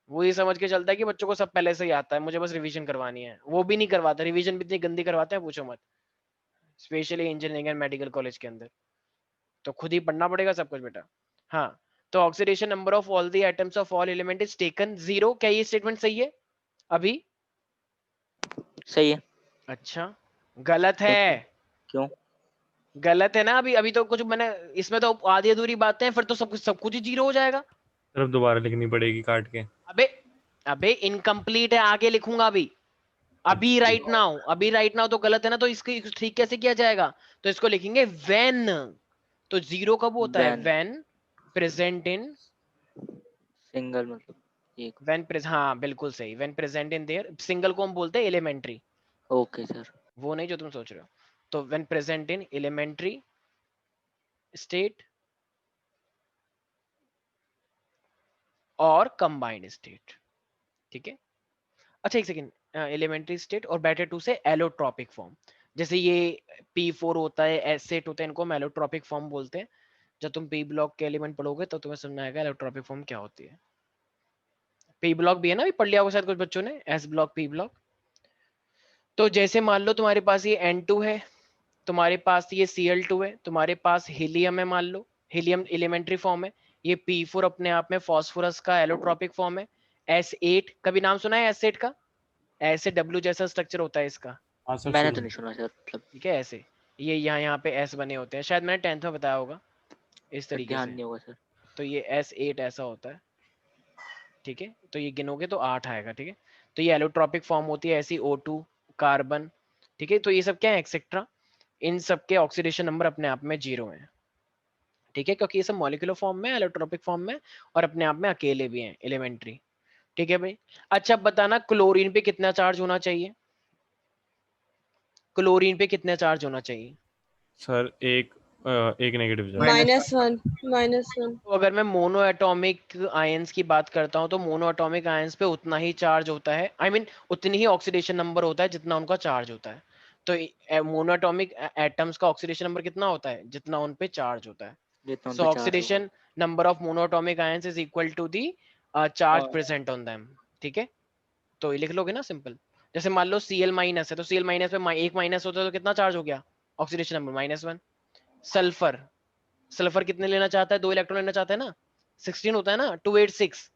वो ये समझ के चलता है कि बच्चों को सब पहले से ही आता है, मुझे बस रिवीजन करवानी है। वो भी नहीं करवाता, रिवीजन भी इतनी गंदी करवाते हैं पूछो मत, specially engineering and medical college के अंदर। तो खुद ही पढ़ना पड़ेगा सब कुछ बेटा। हाँ, तो oxidation number of all the atoms of all element is taken 0। क्या ये स्टेटमेंट सही है अभी? सही है। अच्छा, गलत है। क्यों? गलत है ना। अभी अभी तो कुछ मैंने इसमें तो आधी अधूरी बातें हैं, फिर तो सब कुछ ही जीरो हो जाएगा। सिर्फ दोबारा लिखनी पड़ेगी काट के। अबे अबे इनकम्प्लीट है, आगे लिखूंगा अभी। अभी राइट नाउ तो गलत है ना, तो इसको ठीक कैसे किया जाएगा? तो इसको लिखेंगे व्हेन। तो जीरो कब होता है? When. When present in, single मतलब एक। व्हेन प्रेजेंट, हाँ बिल्कुल सही, when present in their. Single को हम बोलते हैं एलिमेंट्री, ओके सर। वो नहीं जो तुम सोच रहे हो। तो when present in elementary state और कंबाइंड स्टेट, ठीक है? अच्छा एक सेकेंड, एलिमेंट्री स्टेट और better to say allotropic form. जैसे ये P4 होता है, एसेट होता है, इनको हम एलोट्रॉपिक फॉर्म बोलते हैं। जब तुम P ब्लॉक के एलिमेंट पढ़ोगे तो तुम्हें समझ आएगा एलोट्रॉपिक फॉर्म क्या होती है। P ब्लॉक भी है ना, अभी पढ़ लिया होगा शायद कुछ बच्चों ने, S ब्लॉक, P ब्लॉक। तो जैसे मान लो तुम्हारे पास ये N2 है, तुम्हारे पास ये Cl2 है, तुम्हारे पास हीलियम है, मान लो हीलियम एलिमेंट्री फॉर्म है, ये P4 अपने आप में फॉस्फोरस का एलोट्रॉपिक फॉर्म है। S8 कभी नाम सुना है? S8 का ऐसे W जैसा स्ट्रक्चर होता है इसका। हाँ सर, मैंने तो नहीं सुना सर, मतलब ठीक है, ऐसे ये यहाँ पे S बने होते हैं, शायद मैंने 10th में बताया होगा इस तरीके ध्यान से। नहीं होगा सर। तो ये S8 ऐसा होता है, ठीक है? तो ये गिनोगे तो 8 आएगा, ठीक है? तो ये एलोट्रॉपिक फॉर्म होती है ऐसी, O2 कार्बन, ठीक है? तो ये सब क्या है? एक्सेट्रा। इन सब के ऑक्सीडेशन नंबर अपने आप में 0 है, ठीक है? क्योंकि ये सब मॉलिक्यूलर फॉर्म में, एलोट्रॉपिक फॉर्म में और अपने आप में अकेले भी हैं, एलिमेंट्री। ठीक है भाई। अच्छा बताना क्लोरीन पे कितना चार्ज होना चाहिए, क्लोरीन पे कितना चार्ज होना चाहिए? सर एक नेगेटिव चार्ज। -1 -1 तो अगर मैं मोनो एटॉमिक आयंस की बात करता हूँ तो मोनो एटॉमिक आयंस पे उतना ही चार्ज होता है, आई मीन उतनी ही ऑक्सीडेशन नंबर होता है जितना उनका चार्ज होता है। तो मोनो एटॉमिक एटम्स का ऑक्सीडेशन नंबर कितना होता है, जितना उन पे चार्ज होता है। जितना उन सो पे चार्ज होगा। Oxidation number of mono atomic ions is equal to the charge present on them. ठीक है, तो ये लिख लोगे ना सिंपल। जैसे मान लो Cl माइनस है तो Cl माइनस पे एक माइनस होता है तो कितना चार्ज हो गया, ऑक्सीडेशन नंबर -1। सल्फर, सल्फर कितने लेना चाहता है, 2 इलेक्ट्रॉन लेना चाहता है ना, 16 होता है ना, 286।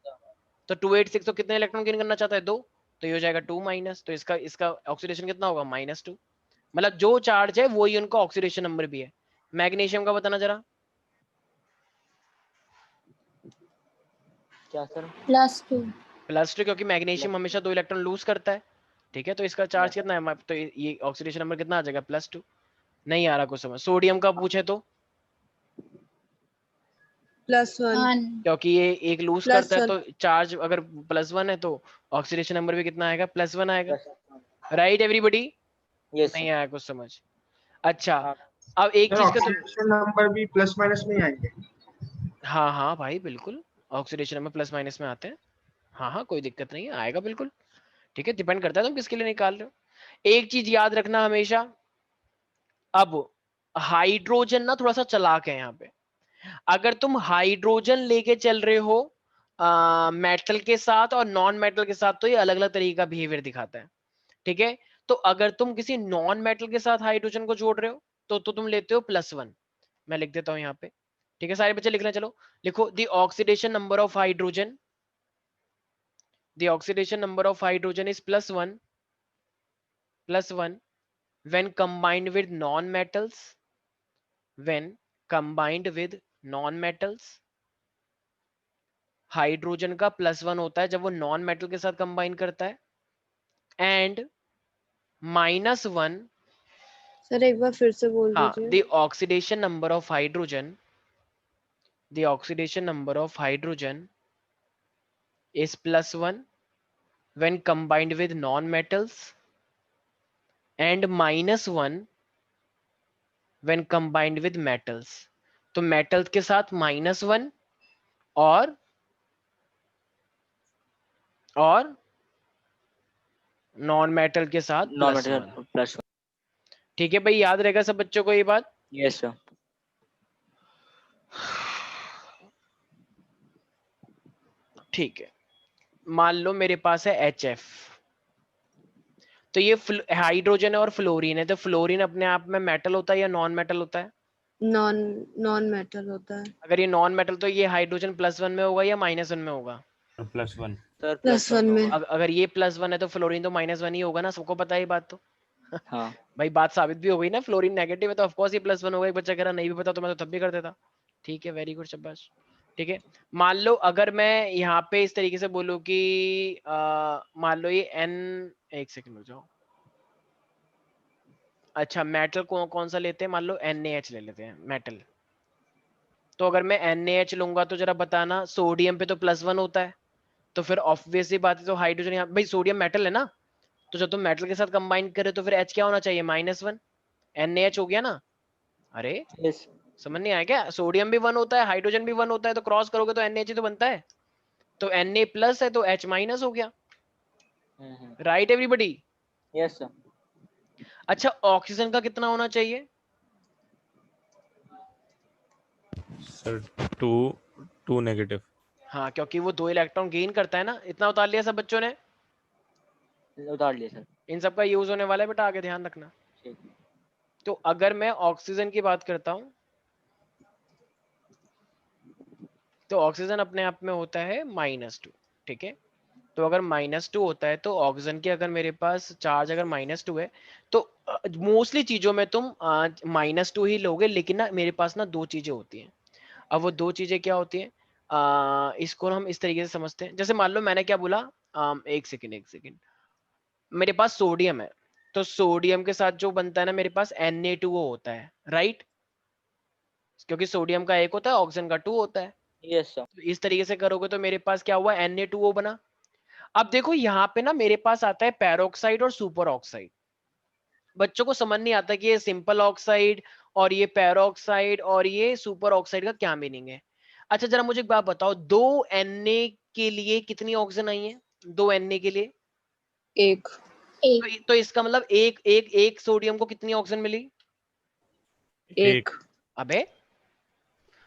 तो 286 तो कितने इलेक्ट्रॉन गेन करना चाहता है, 2, तो ये हो जाएगा 2 माइनस, तो इसका इसका ऑक्सीडेशन कितना होगा -2। मतलब जो चार्ज है वही उनका ऑक्सीडेशन नंबर भी है। मैग्नीशियम का बताना जरा। क्या सर? +2 +2, क्योंकि मैग्नीशियम हमेशा 2 इलेक्ट्रॉन लूज करता है। ठीक है, तो इसका चार्ज कितना है, तो ये ऑक्सीडेशन नंबर कितना आ जाएगा, +2। नहीं आ रहा कुछ समझ। सोडियम का पूछे तो, +1 1 क्योंकि ये एक लूज करता है +1 तो चार्ज अगर +1 है तो ऑक्सीडेशन नंबर भी कितना आएगा, +1 आएगा। Right everybody? यस नहीं आया कुछ समझ। अच्छा हाँ। अब एक सर चीज का तो, ऑक्सीडेशन नंबर भी प्लस माइनस में ही आएंगे। हाँ हाँ भाई बिल्कुल, ऑक्सीडेशन नंबर प्लस माइनस में आते हैं। हाँ हाँ कोई दिक्कत नहीं है, आएगा बिल्कुल। ठीक है, डिपेंड करता है तुम किसके लिए निकाल रहे हो। एक चीज याद रखना हमेशा, अब हाइड्रोजन ना थोड़ा सा चालाक है यहाँ पे। अगर तुम हाइड्रोजन लेके चल रहे हो मेटल के साथ और नॉन मेटल के साथ, तो ये अलग अलग तरीके का बिहेवियर दिखाता है। ठीक है, तो अगर तुम किसी नॉन मेटल के साथ हाइड्रोजन को जोड़ रहे हो तो तुम लेते हो +1। मैं लिख देता हूं यहाँ पे। ठीक है सारे बच्चे लिखना, चलो लिखो। The oxidation number of hydrogen, the oxidation number of hydrogen is +1 when combined with non-metals, when combined with non-metals। Hydrogen का +1 होता है जब वो नॉन मेटल के साथ कंबाइन करता है, एंड -1, सर एक बार फिर से बोल हाँ, दीजिए। the oxidation number of hydrogen, the oxidation number of hydrogen is +1 when combined with non-metals and -1 when combined with metals। तो metals के साथ -1 और नॉन मेटल के साथ नॉन +1। मेटल +1। ठीक है भाई, याद रहेगा सब बच्चों को ये बात। Yes sir. ठीक है, मान लो मेरे पास है HF, तो ये हाइड्रोजन है और फ्लोरीन है, तो फ्लोरीन अपने आप में मेटल होता है या नॉन मेटल होता है? नॉन नॉन मेटल होता है। अगर ये नॉन मेटल तो ये हाइड्रोजन +1 में होगा या -1 में होगा? +1 सर +1 में। अगर ये +1 है तो फ्लोरीन तो -1 ही होगा ना, सबको पता है ये बात तो। हाँ। भाई बात साबित भी हो गई ना, फ्लोरीन नेगेटिव है तो ऑफकोर्स ये +1 होगा। एक बच्चा कह रहा नहीं भी पता तो मैं तो तब भी कर देता। ठीक है, वेरी गुड, शाबाश। ठीक है, मान लो अगर मैं यहाँ पे इस तरीके से बोलूँ कि मान लो ये N, एक सेकंड हो जाओ। अच्छा मेटल कौन सा लेते हैं, मान लो NaH ले लेते हैं मेटल। तो अगर मैं NaH लूंगा तो जरा बताना, सोडियम पे तो +1 होता है, तो फिर ऑब्वियस सी बात है तो हाइड्रोजन यहाँ, भाई सोडियम मेटल है ना, तो जब तुम मेटल के साथ कंबाइन करे तो फिर H क्या होना चाहिए, -1। NaH हो गया ना। अरे यस। समझ नहीं आया क्या, सोडियम भी 1 होता है, हाइड्रोजन भी 1 होता है, तो क्रॉस करोगे तो NaH ही तो बनता है। तो Na+ है तो H- हो गया। Right everybody? Yes sir. अच्छा ऑक्सीजन का कितना होना चाहिए? Sir 2 negative. हाँ, क्योंकि वो 2 इलेक्ट्रॉन गेन करता है ना। इतना उतार लिया सब बच्चों ने? उतार लिया सर। इन सब का यूज होने वाला है बेटा, आगे ध्यान रखना। ठीक। तो अगर मैं ऑक्सीजन की बात करता हूं तो ऑक्सीजन अपने आप में होता है -2। ठीक है, तो अगर -2 होता है तो ऑक्सीजन के अगर मेरे पास चार्ज अगर -2 है तो मोस्टली चीजों में तुम -2 ही लोगे, लेकिन ना मेरे पास ना 2 चीजें होती हैं। अब वो 2 चीजें क्या होती हैं, इसको हम इस तरीके से समझते हैं। जैसे मान लो मैंने क्या बोला, एक सेकेंड, मेरे पास सोडियम है, तो सोडियम के साथ जो बनता है ना मेरे पास Na2O होता है, राइट? क्योंकि सोडियम का 1 होता है, ऑक्सीजन का 2 होता है। Yes sir. तो इस तरीके से करोगे तो मेरे पास क्या हुआ, Na2O बना। अब देखो यहाँ पे ना मेरे पास आता है पैरोक्साइड और सुपर ऑक्साइड। बच्चों को समझ नहीं आता कि ये सिंपल ऑक्साइड और ये पैरोक्साइड और ये सुपर ऑक्साइड का क्या मीनिंग है। अच्छा जरा मुझे एक बात बताओ, 2 Na के लिए कितनी ऑक्सीजन आई है? 2 Na के लिए एक। तो इसका मतलब एक सोडियम को कितनी ऑक्सीजन मिली? एक। अबे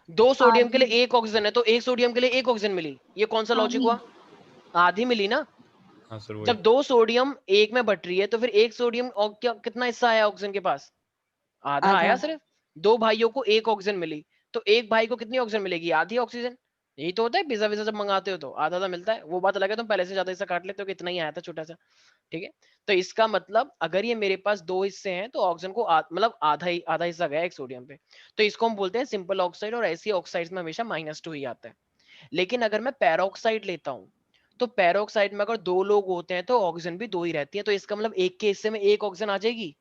2 सोडियम के लिए 1 ऑक्सीजन है तो 1 सोडियम के लिए 1 ऑक्सीजन मिली। ये कौन सा लॉजिक हुआ? आधी मिली ना। हाँ सर वही। जब 2 सोडियम 1 में बट रही है तो फिर 1 सोडियम और क्या कितना हिस्सा आया ऑक्सीजन के पास? आधा आया सिर्फ। 2 भाइयों को 1 ऑक्सीजन मिली तो एक भाई को कितनी ऑक्सीजन मिलेगी? आधी ऑक्सीजन। यही तो होता है पिज्जा विज़ा जब मंगाते हो तो आधा आधा मिलता है। वो बात अलग है तुम पहले से ज्यादा हिस्सा काट लेते हो कि इतना ही आया था छोटा सा, ठीक है। तो इसका मतलब अगर ये मेरे पास 2 हिस्से हैं तो ऑक्सीजन को मतलब आधा हिस्सा गया एक सोडियम पे, तो इसको हम बोलते हैं सिंपल ऑक्साइड। और ऐसी ऑक्साइड्स में हमेशा -2 ही आता है। लेकिन अगर मैं पैरोक्साइड लेता हूं तो पैरोक्साइड में अगर 2 लोग होते हैं तो ऑक्सीजन भी 2 ही रहती है। तो इसका मतलब एक के हिस्से में 1 ऑक्सीजन आ जाएगी।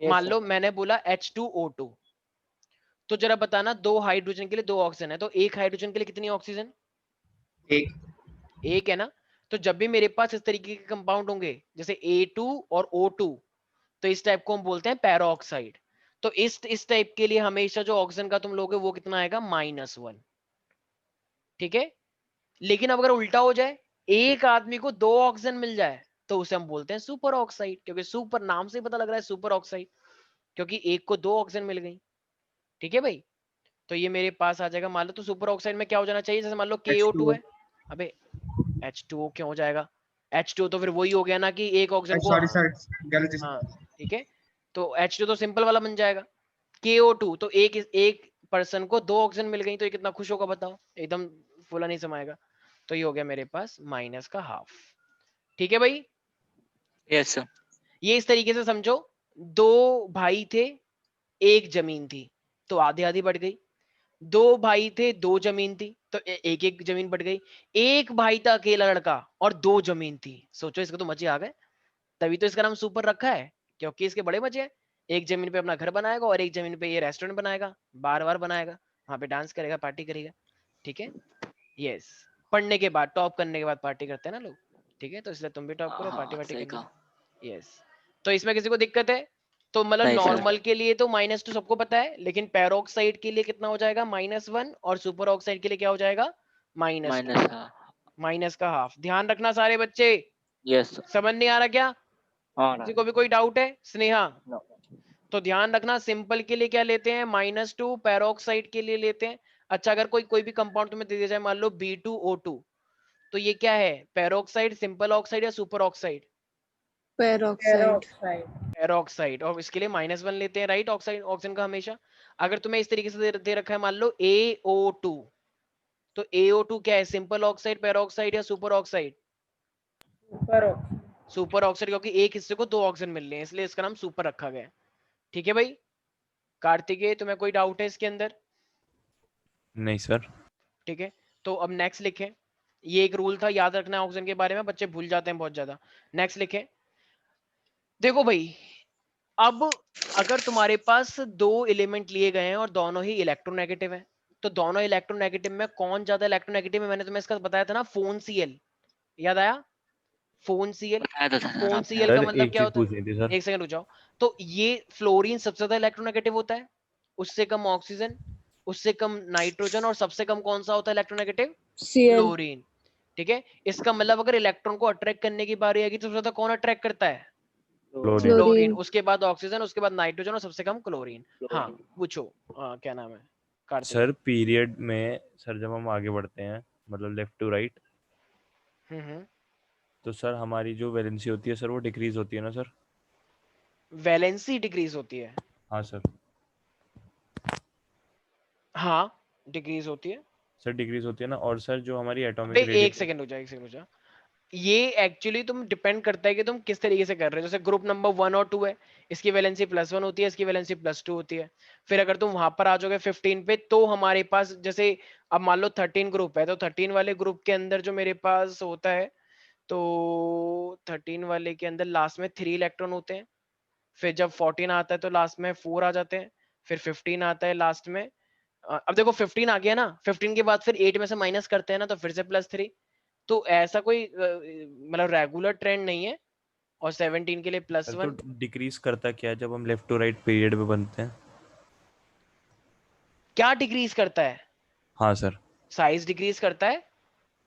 मान लो मैंने बोला H2O2, तो जरा बताना 2 हाइड्रोजन के लिए 2 ऑक्सीजन है तो एक हाइड्रोजन के लिए कितनी ऑक्सीजन? एक है ना। तो जब भी मेरे पास इस तरीके के कंपाउंड होंगे जैसे A2 और O2 तो इस टाइप को हम बोलते हैं पैरोक्साइड। तो इस टाइप के लिए हमेशा जो ऑक्सीजन का तुम लोगे वो कितना आएगा? -1, ठीक है। लेकिन अब अगर उल्टा हो जाए, एक आदमी को 2 ऑक्सीजन मिल जाए तो उसे हम बोलते हैं सुपर ऑक्साइड, क्योंकि सुपर नाम से ही पता लग रहा है सुपर ऑक्साइड, क्योंकि एक को 2 ऑक्सीजन मिल गई। ठीक है भाई। तो ये मेरे पास आ जाएगा। मान लो तो सुपर ऑक्साइड में क्या हो जाना चाहिए? जैसे मान लो KO2 है। अबे H2O क्यों हो जाएगा? H2O तो फिर वही हो गया ना कि एक ऑक्सीजन को, सॉरी सर गलती से। हाँ ठीक है। तो H2 तो सिंपल वाला बन जाएगा। KO2 तो एक पर्सन को 2 ऑक्सीजन मिल गई तो ये कितना खुश होगा बताओ? एकदम फूला नहीं समाएगा। तो ये हो गया मेरे पास -½ ठीक है भाई। Yes sir. ये इस तरीके से समझो, 2 भाई थे, 1 जमीन थी तो आधी आधी बढ़ गई। 2 भाई थे, 2 जमीन थी तो एक एक जमीन बढ़ गई। एक भाई था अकेला लड़का और 2 जमीन थी। सोचो इसके तो मजे आ गए। तभी तो इसका नाम सुपर रखा है, क्योंकि इसके बड़े मजे हैं। एक जमीन पे अपना घर बनाएगा और एक जमीन पे ये रेस्टोरेंट बनाएगा, बार बार बनाएगा, वहां पे डांस करेगा, पार्टी करेगा। ठीक है। यस। पढ़ने के बाद, टॉप करने के बाद पार्टी करते हैं ना लोग। ठीक है। तो इसलिए तुम भी टॉप करो, पार्टी वार्टी सही करना। कहा। यस। तो इसमें किसी को दिक्कत है? तो मतलब नहीं सर। नॉर्मल के लिए तो -2 सबको पता है, लेकिन पैरोक्साइड के लिए कितना हो जाएगा? -1। और सुपर ऑक्साइड के लिए क्या हो जाएगा? -2, माइनस का। माइनस का हाफ। ध्यान रखना सारे बच्चे। Yes sir. समझ नहीं आ रहा क्या? हाँ किसी को भी कोई डाउट है? स्नेहा, नो। तो ध्यान रखना सिंपल के लिए क्या लेते हैं? -2, पैरोक्साइड के लिए लेते हैं। अच्छा अगर कोई भी कंपाउंड तुम्हें दे दिया जाए, मान लो B2O2, तो ये क्या है? पैरोक्साइड, सिंपल ऑक्साइड या सुपर ऑक्साइड? पेरोक्साइड। पैरोक्साइड। और इसके लिए -1 लेते हैं, राइट? ऑक्साइड ऑक्सीजन का हमेशा। अगर तुम्हें इस तरीके से दे रखा है, मान लो AO2, तो AO2 क्या है? सिंपल ऑक्साइड, पैरोक्साइड या सुपर ऑक्साइड? सुपर ऑक्साइड, क्योंकि एक हिस्से को 2 ऑक्सीजन मिल रहे हैं इसलिए इसका नाम सुपर रखा गया है। ठीक है भाई। कार्तिकेय, तुम्हें कोई डाउट है इसके अंदर? नहीं सर। ठीक है। तो अब नेक्स्ट लिखें। ये एक रूल था, याद रखना है ऑक्सीजन के बारे में, बच्चे भूल जाते हैं बहुत ज्यादा। नेक्स्ट लिखें। देखो भाई, अब अगर तुम्हारे पास 2 एलिमेंट लिए गए हैं और दोनों ही इलेक्ट्रोनेगेटिव हैं, तो दोनों इलेक्ट्रोनेगेटिव में कौन ज्यादा इलेक्ट्रोनेगेटिव है? मैंने तुम्हें इसका बताया था ना, FONCl। याद आया? FONCl। बताया तो था सर आपने। FONCl का सर मतलब एक क्या चीज होता है? पूछनी थी सर। एक सेकंड रुक जाओ। तो ये फ्लोरीन सबसे ज्यादा इलेक्ट्रोनेगेटिव होता है, उससे कम ऑक्सीजन, उससे कम नाइट्रोजन, और सबसे कम कौन सा होता है इलेक्ट्रोनेगेटिव? Cl। क्लोरीन। ठीक है। इसका मतलब अगर इलेक्ट्रॉन को अट्रैक्ट करने की बारी आएगी तो सबसे ज्यादा कौन अट्रैक्ट करता है? क्लोरीन। क्लोरीन। उसके बाद ऑक्सीजन, उसके बाद नाइट्रोजन और सबसे कम क्लोरीन। हाँ पूछो। क्या नाम है? कार्तिक। सर पीरियड में सर जब हम आगे बढ़ते हैं मतलब लेफ्ट टू राइट, तो सर हमारी जो वैलेंसी होती है सर वो डिक्रीज होती है ना सर? वैलेंसी डिक्रीज होती है? हाँ सर। हाँ डिक्रीज होती है सर डिक्रीज होती है ना। और सर जो हमारी एटॉमिक एक रेडियस। सेकंड हो जाए, एक सेकंड हो जाए। ये एक्चुअली तुम डिपेंड करता है कि तुम किस तरीके से कर रहे हो। जैसे ग्रुप नंबर 1 और 2 है, इसकी वैलेंसी +1 होती है, इसकी वैलेंसी +2 होती है। फिर अगर तुम वहां पर आ जाओगे 15 पे, तो हमारे पास जैसे अब मान लो 13 ग्रुप है, तो 13 वाले ग्रुप के अंदर जो मेरे पास होता है, तो 13 वाले के अंदर लास्ट में 3 इलेक्ट्रॉन होते हैं। फिर जब 14 आता है तो लास्ट में 4 आ जाते हैं। फिर 15 आता है लास्ट में। अब देखो 15 आ गया ना, 15 के बाद फिर 8 में से माइनस करते हैं ना, तो फिर से +3। तो ऐसा कोई मतलब रेगुलर ट्रेंड नहीं है। और 17 के लिए सर +1 तो डिक्रीज करता क्या है जब हम लेफ्ट टू राइट पीरियड पे बनते हैं? क्या डिक्रीज करता है? हाँ सर। साइज डिक्रीज करता है।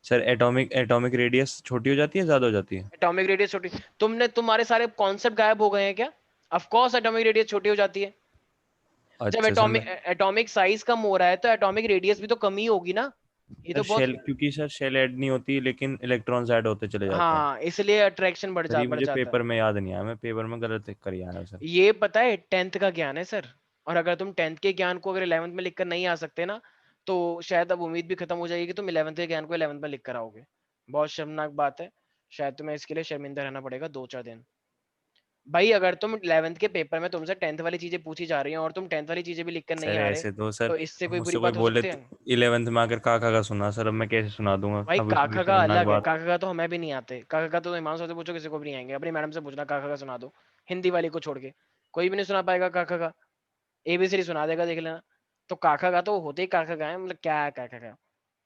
सर एटॉमिक रेडियस छोटी हो जाती है, ज्यादा हो जाती है? एटॉमिक रेडियस छोटी, तुम्हारे सारे कॉन्सेप्ट गायब हो गए हैं क्या? ऑफ कोर्स एटॉमिक रेडियस छोटी हो जाती है। जब अच्छा सर। मैं एटॉमिक साइज कम हो रहा है तो एटॉमिक रेडियस भी तो कम ही होगी ना। ये सर तो बहुत, क्योंकि सर शेल ऐड नहीं होती लेकिन इलेक्ट्रॉन्स ऐड होते चले जाते हैं। हाँ इसलिए अट्रैक्शन सर ये बढ़ मुझे जाता है। पेपर में याद नहीं आया, मैं पेपर में गलत कर ही आया सर। ये पता है 10th का ज्ञान है सर। और अगर तुम 10th के ज्ञान को अगर 11th में लिखकर नहीं आ सकते ना, तो शायद अब उम्मीद भी खत्म हो जाएगी कि तुम 11th के ज्ञान को 11th में लिख कर आओगे। बहुत शर्मनाक बात है। शायद तुम्हें इसके लिए शर्मिंदा रहना पड़ेगा 2-4 दिन। भाई अगर तुम 11th के पेपर में तुमसे 10th वाली चीजें पूछी जा रही हैं और तुम 10th वाली चीजें भी लिखकर नहीं सर आ रहे, ऐसे तो सर तो इससे कोई बुरी मुझसे कोई बात हो बोले सकती तो है? 11th में आकर काका का सुना सर, अब मैं कैसे सुना दूंगा? भाई अब इसमें भी काका का शर्मनाक अलग है, बात। काका का तो हमें भी नहीं आते। काका का तो ईमान से पूछो, किसी को भी नहीं आएंगे। अपनी मैडम से पूछना काका का सुना दो, हिंदी वाली को छोड़ के कोई भी नहीं सुना पाएगा काका का। एबीसीडी सुना देगा, देख लेना। तो काका का तो होते ही काका का है, मतलब क्या है काका का,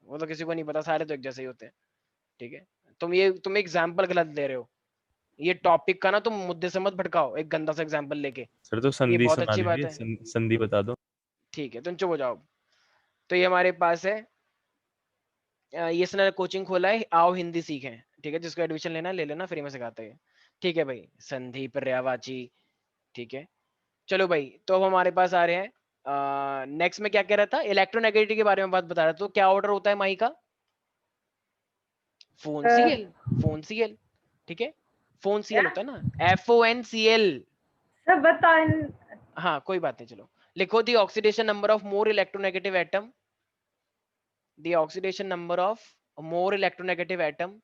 वो तो किसी को नहीं पता, सारे तो एक जैसे ही होते हैं। ठीक है, तुम एग्जाम्पल गलत दे रहे हो। ये टॉपिक का ना तुम मुद्दे से मत भटकाओ एक गंदा सा एग्जाम्पल लेके। सर तो ये संधि बहुत सुना अच्छी बात दीजिए, है। संधि बता दो। ठीक है, तुम चुप हो जाओ। तो ये हमारे पास है, ये इसने कोचिंग खोला है आओ हिंदी सीखें। ठीक है, जिसको एडमिशन लेना है ले लेना, फ्री में सिखाते हैं। ठीक है भाई, संधि पर्यायवाची। ठीक है, चलो भाई, तो अब हमारे पास आ रहे हैं नेक्स्ट में क्या कह रहा था, इलेक्ट्रोनेगेटिविटी के बारे में बात बता रहा था। तो क्या ऑर्डर होता है माई का? Phone CL, phone CL. ठीक है, फोन सीएल होता है ना, FONCL। सर बताओ। हाँ कोई बात नहीं, चलो लिखो the oxidation number of more electronegative atom, the oxidation number of more electronegative atom.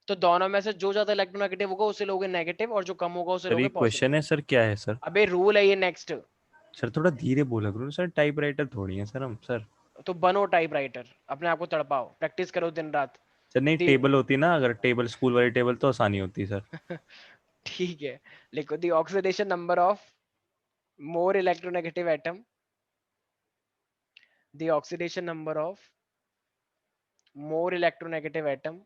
तो दोनों में से जो ज्यादा इलेक्ट्रोनेगेटिव होगा उसे लोगे नेगेटिव, और जो कम होगा उसे सर ये लोगे क्वेश्चन पॉजिटिव। है सर, क्या है सर? अबे रूल है ये, नेक्स्ट। सर थोड़ा धीरे बोला करो सर, टाइपराइटर थोड़ी है सर हम सर। तो बनो टाइपराइटर, अपने आप को तड़पाओ, प्रैक्टिस करो दिन रात। सर नहीं, टेबल होती ना, अगर टेबल स्कूल वाली टेबल तो आसानी होती सर। ठीक है, लिखो the oxidation number of more electronegative atom, the oxidation number of more electronegative atom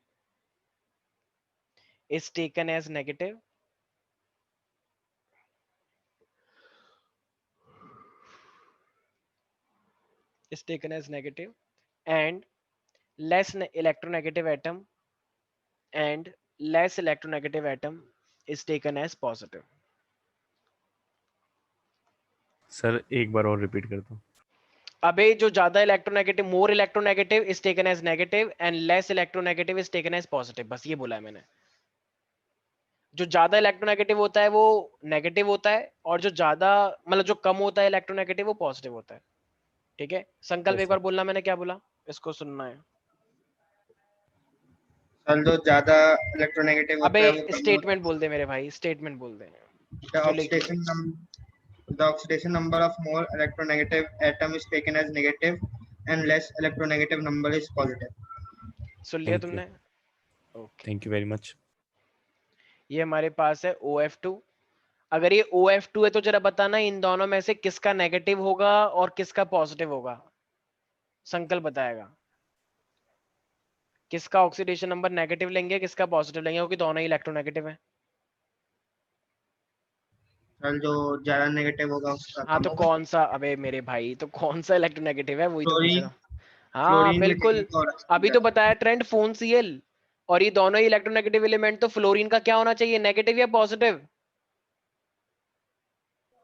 is taken as negative and less electronegative atom and less electronegative atom is taken as positive. Sir एक बार और repeat कर दो। अबे जो ज्यादा electronegative, more electronegative is taken as negative and less electronegative is taken as positive, बस ये बोला है मैंने। जो ज्यादा इलेक्ट्रोनेगेटिव होता है वो नेगेटिव होता है, और जो ज्यादा मतलब जो कम होता है इलेक्ट्रोनेगेटिव वो पॉजिटिव होता है। ठीक है, संकल्प एक बार बोलना, मैंने क्या बोला इसको सुनना है। सर जो ज्यादा इलेक्ट्रोनेगेटिव होता अबे है वो स्टेटमेंट बोल दे मेरे भाई, स्टेटमेंट बोल दे। जो लिखी है। the oxidation number of more electronegative atom is taken as negative and less electronegative number is positive. सुन लिया Thank you. तुमने? Okay, thank you very much. ये हमारे पास है OF2। अगर ये OF2 है तो जरा बताना इन दोनों में से किसका नेगेटिव होगा और किसका पॉजिटिव होगा। संकल्प बताएगा किसका ऑक्सीडेशन नंबर नेगेटिव लेंगे, किसका पॉजिटिव लेंगे, क्योंकि दोनों ही इलेक्ट्रोनेगेटिव है। सर जो ज्यादा नेगेटिव होगा उसका हाँ कम तो होगा। कौन सा, अबे मेरे भाई तो कौन सा इलेक्ट्रोनेगेटिव है वही तो पूछ फ्लोरीन, रहा हूँ। हाँ फ्लोरीन बिल्कुल, और अभी तो बताया ट्रेंड फोन CL। और ये दोनों ही इलेक्ट्रोनेगेटिव एलिमेंट, तो फ्लोरीन का क्या होना चाहिए, नेगेटिव या पॉजिटिव?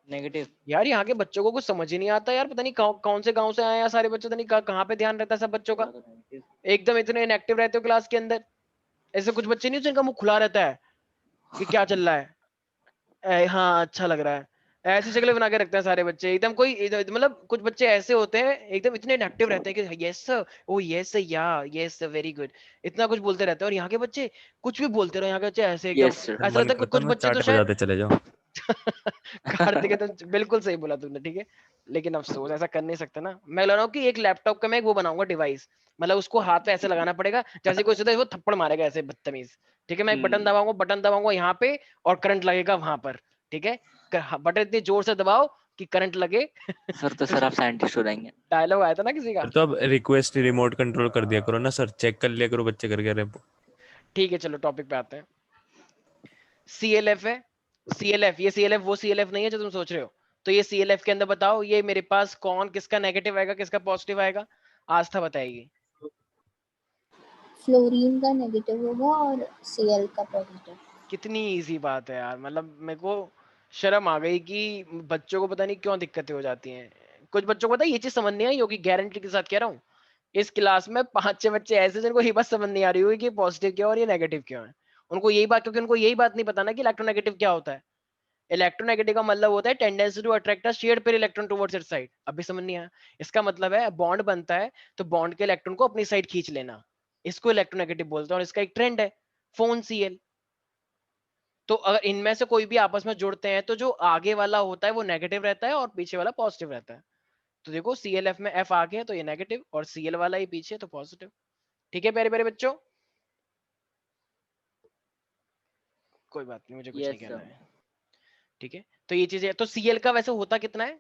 नेगेटिव। यार यहाँ के बच्चों को कुछ समझ ही नहीं आता यार, पता नहीं कौन से गांव से आए हैं सारे बच्चे, पता नहीं कहाँ पे ध्यान रहता है सब बच्चों का। एकदम इतने इनएक्टिव रहते हो क्लास के अंदर। ऐसे कुछ बच्चे नहीं जिनका मुंह खुला रहता है कि क्या चल रहा है, हाँ अच्छा लग रहा है, ऐसी शक्लें बना के रखते हैं सारे बच्चे एकदम। कोई मतलब कुछ बच्चे ऐसे होते हैं एकदम इतने इनएक्टिव रहते हैं कि यस सर, ओ यस या यस वेरी गुड, इतना कुछ बोलते रहते हैं। और यहाँ के बच्चे कुछ भी बोलते रहे, यहाँ के बच्चे ऐसे एकदम, यस सर। ऐसा मन लगता है करता कुछ है ना बच्चे तो चाटे शायद बजाते चले जाओ। कार्तिक तो बिल्कुल सही बोला तुमने, ठीक है। लेकिन अफसोस ऐसा कर नहीं सकते ना। मैं लग रहा हूँ कि एक लैपटॉप का मैं एक वो बनाऊंगा डिवाइस, मतलब उसको हाथ पे ऐसे लगाना पड़ेगा जैसे कोई सीधा वो थप्पड़ मारेगा ऐसे बदतमीज। ठीक है, मैं एक बटन दबाऊंगा यहाँ पे और करंट लगेगा वहां पर। ठीक है, बटन इतनी जोर से दबाओ कि करंट लगे। सर तो सर आप साइंटिस्ट हो जाएंगे। डायलॉग आया था ना किसी का। सर तो अब रिक्वेस्ट रिमोट कंट्रोल कर दिया करो ना सर, चेक कर लिया करो बच्चे करके रहे। ठीक है चलो टॉपिक पे आते हैं। CLF है, CLF, ये CLF वो CLF नहीं है जो तुम सोच रहे हो। तो ये CLF के अंदर बताओ, ये मेरे पास कौन किसका नेगेटिव आएगा किसका पॉजिटिव आएगा, आस्था बताएगी। फ्लोरीन का नेगेटिव होगा और Cl का पॉजिटिव। कितनी इजी बात है यार, मतलब मेरे को शर्म आ गई कि बच्चों को पता नहीं क्यों दिक्कतें हो जाती हैं। कुछ बच्चों को पता है ये चीज समझ नहीं आई होगी, गारंटी के साथ कह रहा हूँ। इस क्लास में 5-6 बच्चे ऐसे जिनको ये बात समझ नहीं आ रही होगी कि पॉजिटिव क्या है और ये नेगेटिव क्या है। उनको यही बात, क्योंकि उनको यही बात नहीं पता ना कि इलेक्ट्रोनेगेटिव क्या होता है। इलेक्ट्रोनेगेटिव का मतलब होता है tendency to attract a shared pair electron towards its side. अभी समझ नहीं आया। इसका मतलब है बॉन्ड बनता है तो बॉन्ड के इलेक्ट्रॉन को अपनी साइड खींच लेना, इसको इलेक्ट्रोनेगेटिव बोलते हैं। और इसका एक ट्रेंड है फोन Cl। तो अगर इनमें से कोई भी आपस में जुड़ते हैं तो जो आगे वाला होता है वो नेगेटिव रहता है और पीछे वाला पॉजिटिव रहता है। तो देखो CLF में F आगे है तो ये नेगेटिव और Cl वाला ही पीछे तो पॉजिटिव। ठीक है प्यारे प्यारे बच्चों, कोई बात नहीं, मुझे कुछ नहीं यस कहना सर। है। ठीक है तो ये चीजें, तो Cl का वैसे होता कितना है।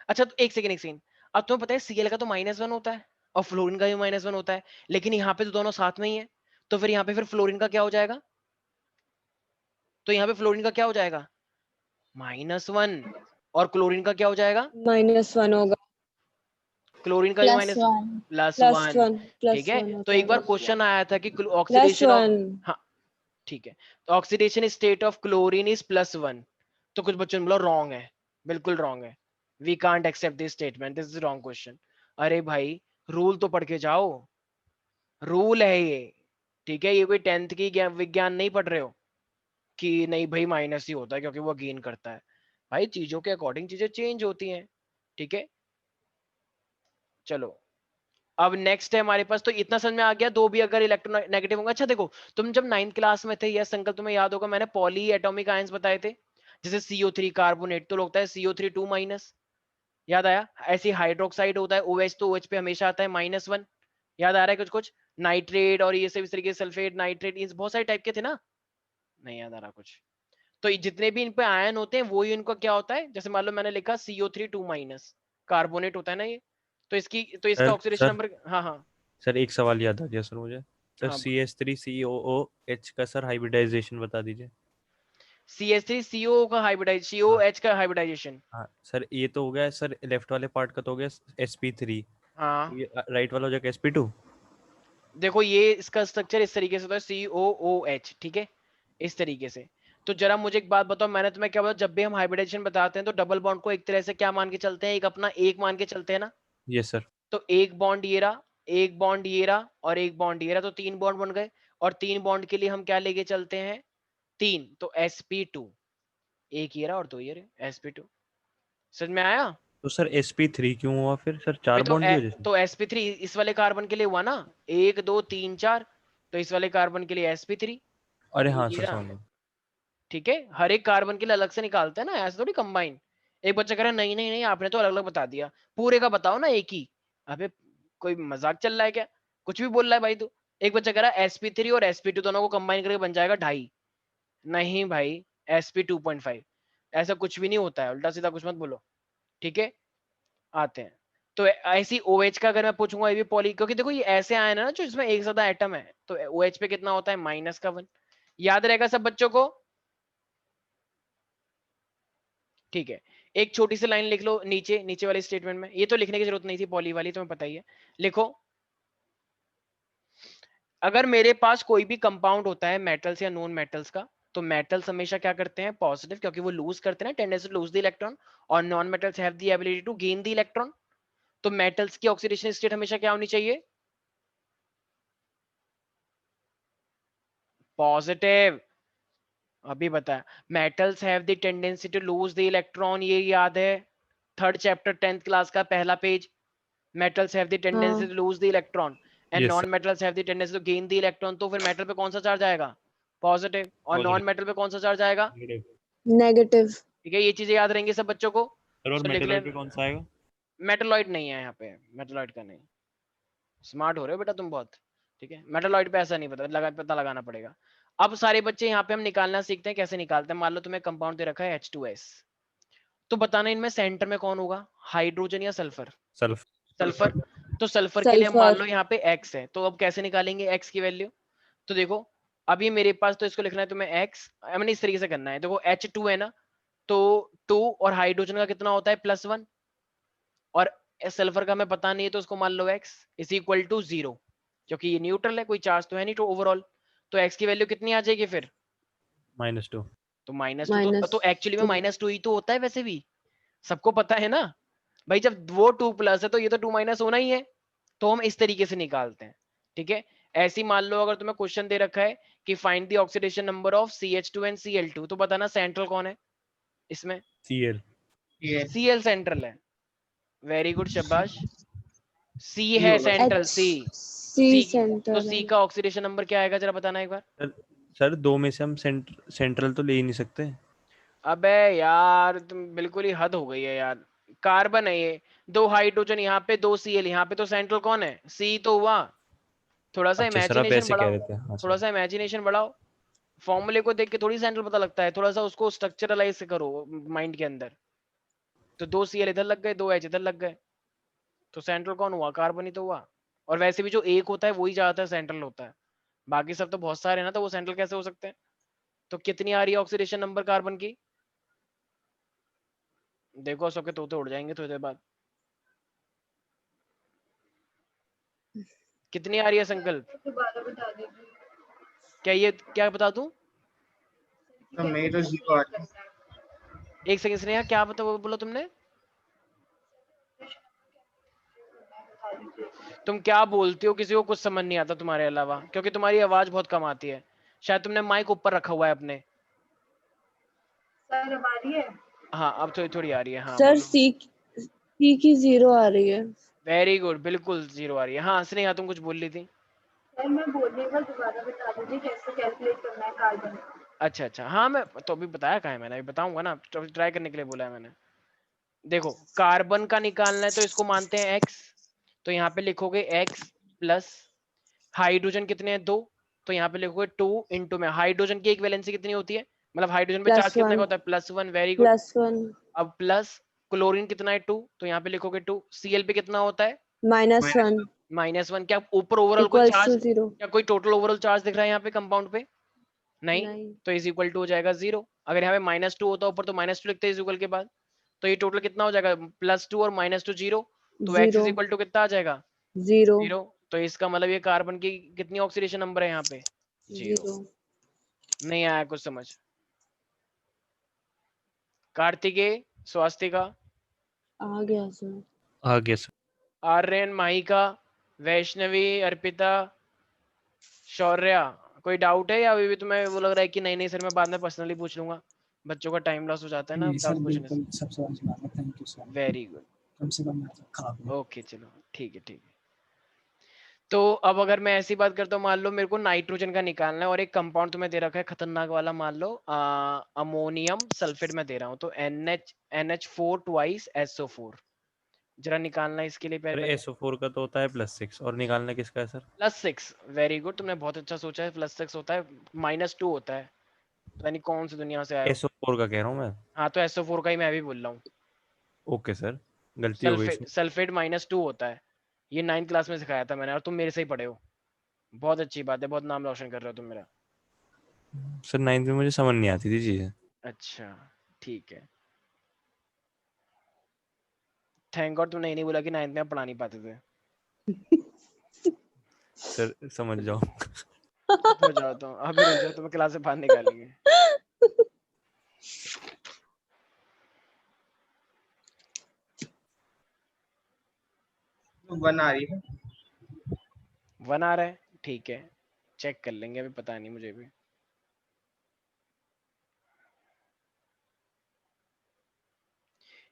अच्छा तो एक सेकंड, अब तुम्हें पता है Cl का तो -1 होता है और फ्लोरीन का भी -1 होता है, लेकिन यहाँ पे तो दोनों साथ में ही है। तो फिर यहाँ पे फिर फ्लोरीन का क्या हो जाएगा, तो यहाँ पे फ्लोरीन का क्या हो जाएगा -1 और क्लोरीन का क्या हो जाएगा, -1 होगा, क्लोरीन का भी +1 +1। ठीक है +1 तो होता एक बार है, क्वेश्चन आया था कि ऑक्सीडेशन ऑफ, +1। हाँ ठीक है, तो oxidation state of chlorine is +1। तो कुछ बच्चों ने बोला रॉन्ग है, बिल्कुल रॉन्ग है, we can't accept this statement, this is wrong question. अरे भाई रूल तो पढ़ के जाओ, रूल है ये। ठीक है ये कोई 10th की विज्ञान नहीं पढ़ रहे हो कि नहीं भाई माइनस ही होता है क्योंकि वो गेन करता है। भाई चीजों के अकॉर्डिंग चीजें चेंज होती हैं। ठीक है चलो अब नेक्स्ट है हमारे पास, तो इतना समझ में आ गया दो भी अगर इलेक्ट्रोनेगेटिव होंगे। अच्छा देखो तुम जब 9th क्लास में थे, यस अंकल तुम्हें याद होगा मैंने पॉली एटॉमिक आयंस बताए थे, जैसे CO3 कार्बोनेट तो लगता है CO3 2-, याद आया। ऐसे हाइड्रोक्साइड होता है OH तो OH पे हमेशा आता है -1, याद आ रहा है कुछ कुछ। नाइट्रेट और ये सब इस तरीके से सल्फेट नाइट्रेट ये बहुत सारे टाइप के थे ना, नहीं याद आ रहा कुछ। तो ये जितने भी इन पे आयन होते हैं वही इनका क्या होता है, जैसे मान लो मैंने लिखा CO3 2-, कार्बोनेट होता है ना ये, तो इसकी तो इसका सर ऑक्सीडेशन सर नंबर, हाँ हाँ सर एक सवाल याद आ गया सर मुझे। सर हाँ CH3COOH का सर हाइब्रिडाइजेशन बता दीजिए। CH3CO का हाइब्रिडाइज, COH का हाइब्रिडाइजेशन। हाँ सर ये तो हो गया सर, लेफ्ट वाले पार्ट का तो हो गया sp3, हाँ ये राइट वाला हो जाएगा sp2। देखो ये इसका स्ट्रक्चर इस तरीके से होता है COOH, ठीक है इस तरीके से। तो जरा मुझे एक बात बताओ, मैंने तुम्हें क्या बताया, जब भी हम हाइब्रिडाइजेशन बताते हैं तो डबल बॉन्ड को एक तरह से क्या मान के चलते हैं, एक अपना एक मान के चलते हैं ना। Yes sir. तो एक बॉन्ड ये रहा, एक बॉन्ड ये रहा और एक बॉन्ड ये रहा, तो 3 बॉन्ड बन गए। और 3 बॉन्ड के लिए हम क्या लेके चलते हैं 3, तो sp2, एक ये रहा और 2 ये रहे sp2। समझ में आया। तो सर sp3 क्यों हुआ फिर सर, अबे 4 बॉन्ड की वजह से? तो sp3 इस वाले कार्बन के लिए हुआ ना, 1 2 3 4, तो इस वाले कार्बन के लिए sp3 अरे हाँ ये सर रहा। समझ गया। ठीक है हर एक कार्बन के लिए अलग से निकालते हैं ना, ऐसे थोड़ी कंबाइन। एक बच्चा कह रहा है नहीं नहीं नहीं आपने तो अलग अलग बता दिया, पूरे का बताओ ना एक ही। अबे कोई मजाक चल रहा है क्या, कुछ भी बोल रहा है भाई तू। एक बच्चा कह रहा है sp3 और sp2 दोनों को कंबाइन करके बन जाएगा 2.5, नहीं भाई sp2.5, ऐसा कुछ भी नहीं होता है, उल्टा सीधा कुछ मत बोलो। ठीक है आते हैं, तो ऐसी OH का अगर मैं पूछूंगा ये भी पॉली, क्योंकि देखो ये ऐसे आए ना जो इसमें एक ज्यादा एटम है, तो OH पे कितना होता है -1, याद रहेगा सब बच्चों को। ठीक है एक छोटी सी लाइन लिख लो नीचे, नीचे वाले स्टेटमेंट में, ये तो लिखने की जरूरत नहीं थी पॉली वाली, तुम्हें पता ही है। लिखो अगर मेरे पास कोई भी कंपाउंड होता है मेटल्स या नॉन मेटल्स का, तो मेटल्स हमेशा क्या करते हैं पॉजिटिव, क्योंकि वो लूज करते हैं ना, tendency to lose the electron, और non metals have the ability to gain the electron. तो मेटल्स की ऑक्सीडेशन स्टेट हमेशा क्या होनी चाहिए पॉजिटिव। अभी बताया metals have the tendency to lose the electron, ये याद है 3rd चैप्टर 10th क्लास का पहला पेज। metals have the tendency हाँ, to lose the electron and yes sir. non-metals have the tendency to gain the electron। तो फिर metal पे कौन सा चार्ज आएगा पॉजिटिव, और नॉन पॉजिटिव। मेटल पे कौन सा चार्ज आएगा। नेगेटिव। ठीक है ये चीजें याद रहेंगी सब बच्चों को। सर और सो लिख मेटलॉइड पे लेना, कौन सा आएगा? मेटलॉइड नहीं है यहाँ पे, मेटलॉइड का नहीं। स्मार्ट हो रहे हो बेटा तुम बहुत। ठीक है मेटलॉइड पे ऐसा नहीं पता लगाना पड़ेगा। अब सारे बच्चे यहाँ पे हम निकालना सीखते हैं, कैसे निकालते हैं। मान लो तुम्हें कंपाउंड दे रखा है H2S, तो बताना इनमें सेंटर में कौन होगा, हाइड्रोजन या सल्फर? Sulph sulphur. तो सल्फर के लिए हम मान सल्फर। लो यहाँ पे x है, तो अब कैसे निकालेंगे x की वैल्यू? तो देखो अब ये मेरे पास, तो इसको लिखना है तुम्हें x, मैंने इस तरीके से करना है। देखो H2 है ना, तो 2 और हाइड्रोजन का कितना होता है +1, और सल्फर का हमें पता नहीं है, तो उसको मान लो x इज इक्वल टू 0, क्योंकि ये न्यूट्रल है, कोई चार्ज तो है नहीं, तो ओवरऑल तो x की वैल्यू कितनी आ जाएगी फिर? -2। तो -2, तो एक्चुअली में -2। -2 ही तो होता है वैसे भी, सबको पता है ना भाई, जब वो 2+ है तो ये तो 2- होना ही है, तो हम इस तरीके से निकालते हैं। ठीक है, ऐसी मान लो अगर तुम्हें क्वेश्चन दे रखा है कि find the oxidation number of CH2 and Cl2, तो बताना सेंट्रल कौन है इसमें? Cl। ये Cl सेंट्रल है, वेरी गुड, शाबाश। C ये है होगा central, H C। C C तो सेंटर C है। का ऑक्सीडेशन नंबर क्या आएगा, जरा बताना एक बार। सर 2 में से हम सेंट्रल तो ले ही नहीं सकते। अबे यार तुम बिल्कुल ही हद हो गई है यार, कार्बन है ये, 2 हाइड्रोजन यहाँ पे, 2 Cl यहाँ पे, तो सेंट्रल कौन है? C तो हुआ। थोड़ा सा अच्छा सर आप इमेजिनेशन ऐसे कह बढ़ाओ, रहे थे, हाँ थोड़ा सर। सा इमेजिनेशन बढ़ाओ, फॉर्मूले को देख के थोड़ी सेंट्रल पता लगता है, थोड़ा सा उसको स्ट्रक्चरलाइज करो माइंड के अंदर। तो 2 Cl इधर लग गए, 2 H इधर लग गए, तो सेंट्रल कौन हुआ? कार्बन ही तो हुआ। और वैसे भी जो एक होता है वही ज्यादातर सेंट्रल होता है, बाकी सब तो बहुत सारे हैं ना, तो वो सेंट्रल कैसे हो सकते हैं? तो कितनी आ रही है ऑक्सीडेशन नंबर कार्बन की? देखो सबके तोते उड़ जाएंगे थोड़ी देर बाद। कितनी आ रही है संकल्प? दोबारा बता दीजिए। क्या ये क्या बता दूं? तो मेरी तो 0 आ रही है। एक सेकंड स्नेहा, क्या बता वो बोला तुमने? तुम क्या बोलती हो, किसी को कुछ समझ नहीं आता तुम्हारे अलावा, क्योंकि तुम्हारी आवाज बहुत कम आती है, शायद तुमने माइक ऊपर रखा हुआ है अपने। सर अब आ रही है? हाँ अब थोड़ी थोड़ी आ रही है, हाँ सर बोलो। C की 0 आ रही है। वेरी गुड, बिल्कुल 0 आ रही है। हाँ स्नेहा तुम कुछ बोल रही थी। सर मैं बोलने का दोबारा बता दीजिए कैसे कैलकुलेट करना है कार्बन। अच्छा अच्छा, हाँ मैं तो अभी बताया कहाँ है, मैंने अभी बताऊंगा ना, ट्राई करने के लिए बोला है मैंने। देखो कार्बन का निकालना है तो इसको मानते हैं x, तो यहाँ पे लिखोगे x प्लस, हाइड्रोजन कितने हैं 2, तो यहाँ पे लिखोगे 2 इंटू में हाइड्रोजन की एक वैलेंसी कितनी होती है, मतलब हाइड्रोजन पे चार्ज कितने का +1 होता है? +1, वेरी गुड। +1 अब प्लस क्लोरीन कितना है 2, तो यहाँ पे लिखोगे 2, Cl पे कितना होता है? -1 -1। क्या ऊपर ओवरऑल कोई इक्वल्स चार्ज, टू 0। क्या कोई टोटल ओवरऑल चार्ज दिख रहा है यहाँ पे कंपाउंड पे? नहीं, नहीं। तो इज इक्वल टू हो जाएगा 0। अगर यहाँ पे -2 होता ऊपर तो -2 लिखते हैं इज इक्वल के बाद, तो ये टोटल कितना हो जाएगा? +2 और -2 0, तो x इज 0 इक्वल टू कितना आ जाएगा? 0 0। तो इसका मतलब ये कार्बन की कितनी ऑक्सीडेशन नंबर है यहाँ पे? 0। 0 नहीं आया कुछ समझ? कार्तिकेय, स्वास्तिका, आ गया सर। आगे सर। आर्यन, माहिका, वैष्णवी, अर्पिता, शौर्या, कोई डाउट है या अभी भी तुम्हें वो लग रहा है कि नहीं नहीं सर मैं बाद में पर्सनली पूछ लूंगा, बच्चों का टाइम लॉस हो जाता है ना नहीं सर डाउट पूछने से। बिल्कुल सब समझ में आ गया, thank you sir. Very good, कम से कम मैं रखा आपने। ओके चलो ठीक है ठीक है। तो अब अगर मैं ऐसी बात करता हूँ, मान लो मेरे को नाइट्रोजन का निकालना है और एक कंपाउंड तुम्हें दे रखा है खतरनाक वाला, मान लो अमोनियम सल्फेट में दे रहा हूँ, तो NH4 ट्वाइस SO4, जरा निकालना है इसके लिए अरे पहले। SO4 का तो होता है +6, और निकालना किसका है सर? +6, वेरी गुड, तुमने बहुत अच्छा सोचा है, +6 होता है, -2 होता है, तो यानी कौन सी दुनिया से आए हो? SO4 का कह रहा हूँ मैं। हाँ तो SO4 का ही मैं भी बोल रहा हूँ। ओके सर, गलती हो गई सल्फेट इसमें। सल्फेट -2 होता है, ये 9th क्लास में सिखाया था मैंने, और तुम मेरे से ही पढ़े हो, बहुत अच्छी बात है, बहुत नाम रोशन कर रहे हो तुम मेरा। सर 9th में मुझे समझ नहीं आती थी चीजें। अच्छा ठीक है, थैंक गॉड तुमने ये नहीं बोला कि 9th में आप पढ़ा नहीं पाते थे। सर समझ जाओ। हो जाओ तो अभी रुक जाओ, तुम्हें क्लास से बाहर निकालेंगे। तो 1 आ रही है। 1 आ रहा है, ठीक है चेक कर लेंगे, अभी पता नहीं मुझे भी।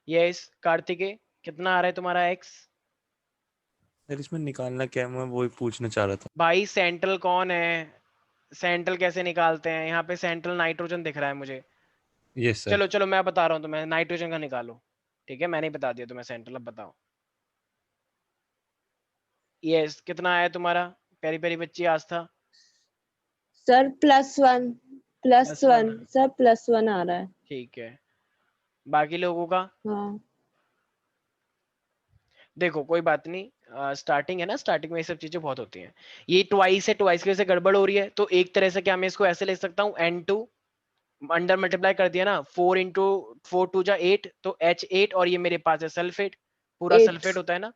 यस कार्तिकेय, कितना आ रहा है तुम्हारा x? सर इसमें निकालना क्या है, मैं वही पूछना चाह रहा था। भाई सेंट्रल कौन है, सेंट्रल कैसे निकालते हैं? यहाँ पे सेंट्रल नाइट्रोजन दिख रहा है मुझे। Yes sir. चलो चलो मैं बता रहा हूँ तुम्हें, नाइट्रोजन का निकालो, ठीक है मैंने ही बता दिया तुम्हें सेंट्रल, अब बताओ। यस कितना आया तुम्हारा प्यारी प्यारी बच्ची आस्था? सर +1 +1, सर +1 आ रहा है। ठीक है। बाकी लोगों का हाँ देखो कोई बात नहीं, स्टार्टिंग है ना, स्टार्टिंग में ये सब चीजें बहुत होती हैं। ये ट्वाइस है, ट्वाइस की वजह से गड़बड़ हो रही है, तो एक तरह से क्या मैं इसको ऐसे लिख सकता हूँ, N2 अंडर मल्टीप्लाई कर दिया ना, 4 इंटू 4 टू जा 8, तो H8, और ये मेरे पास है सल्फेट, पूरा 8 सल्फेट होता है ना,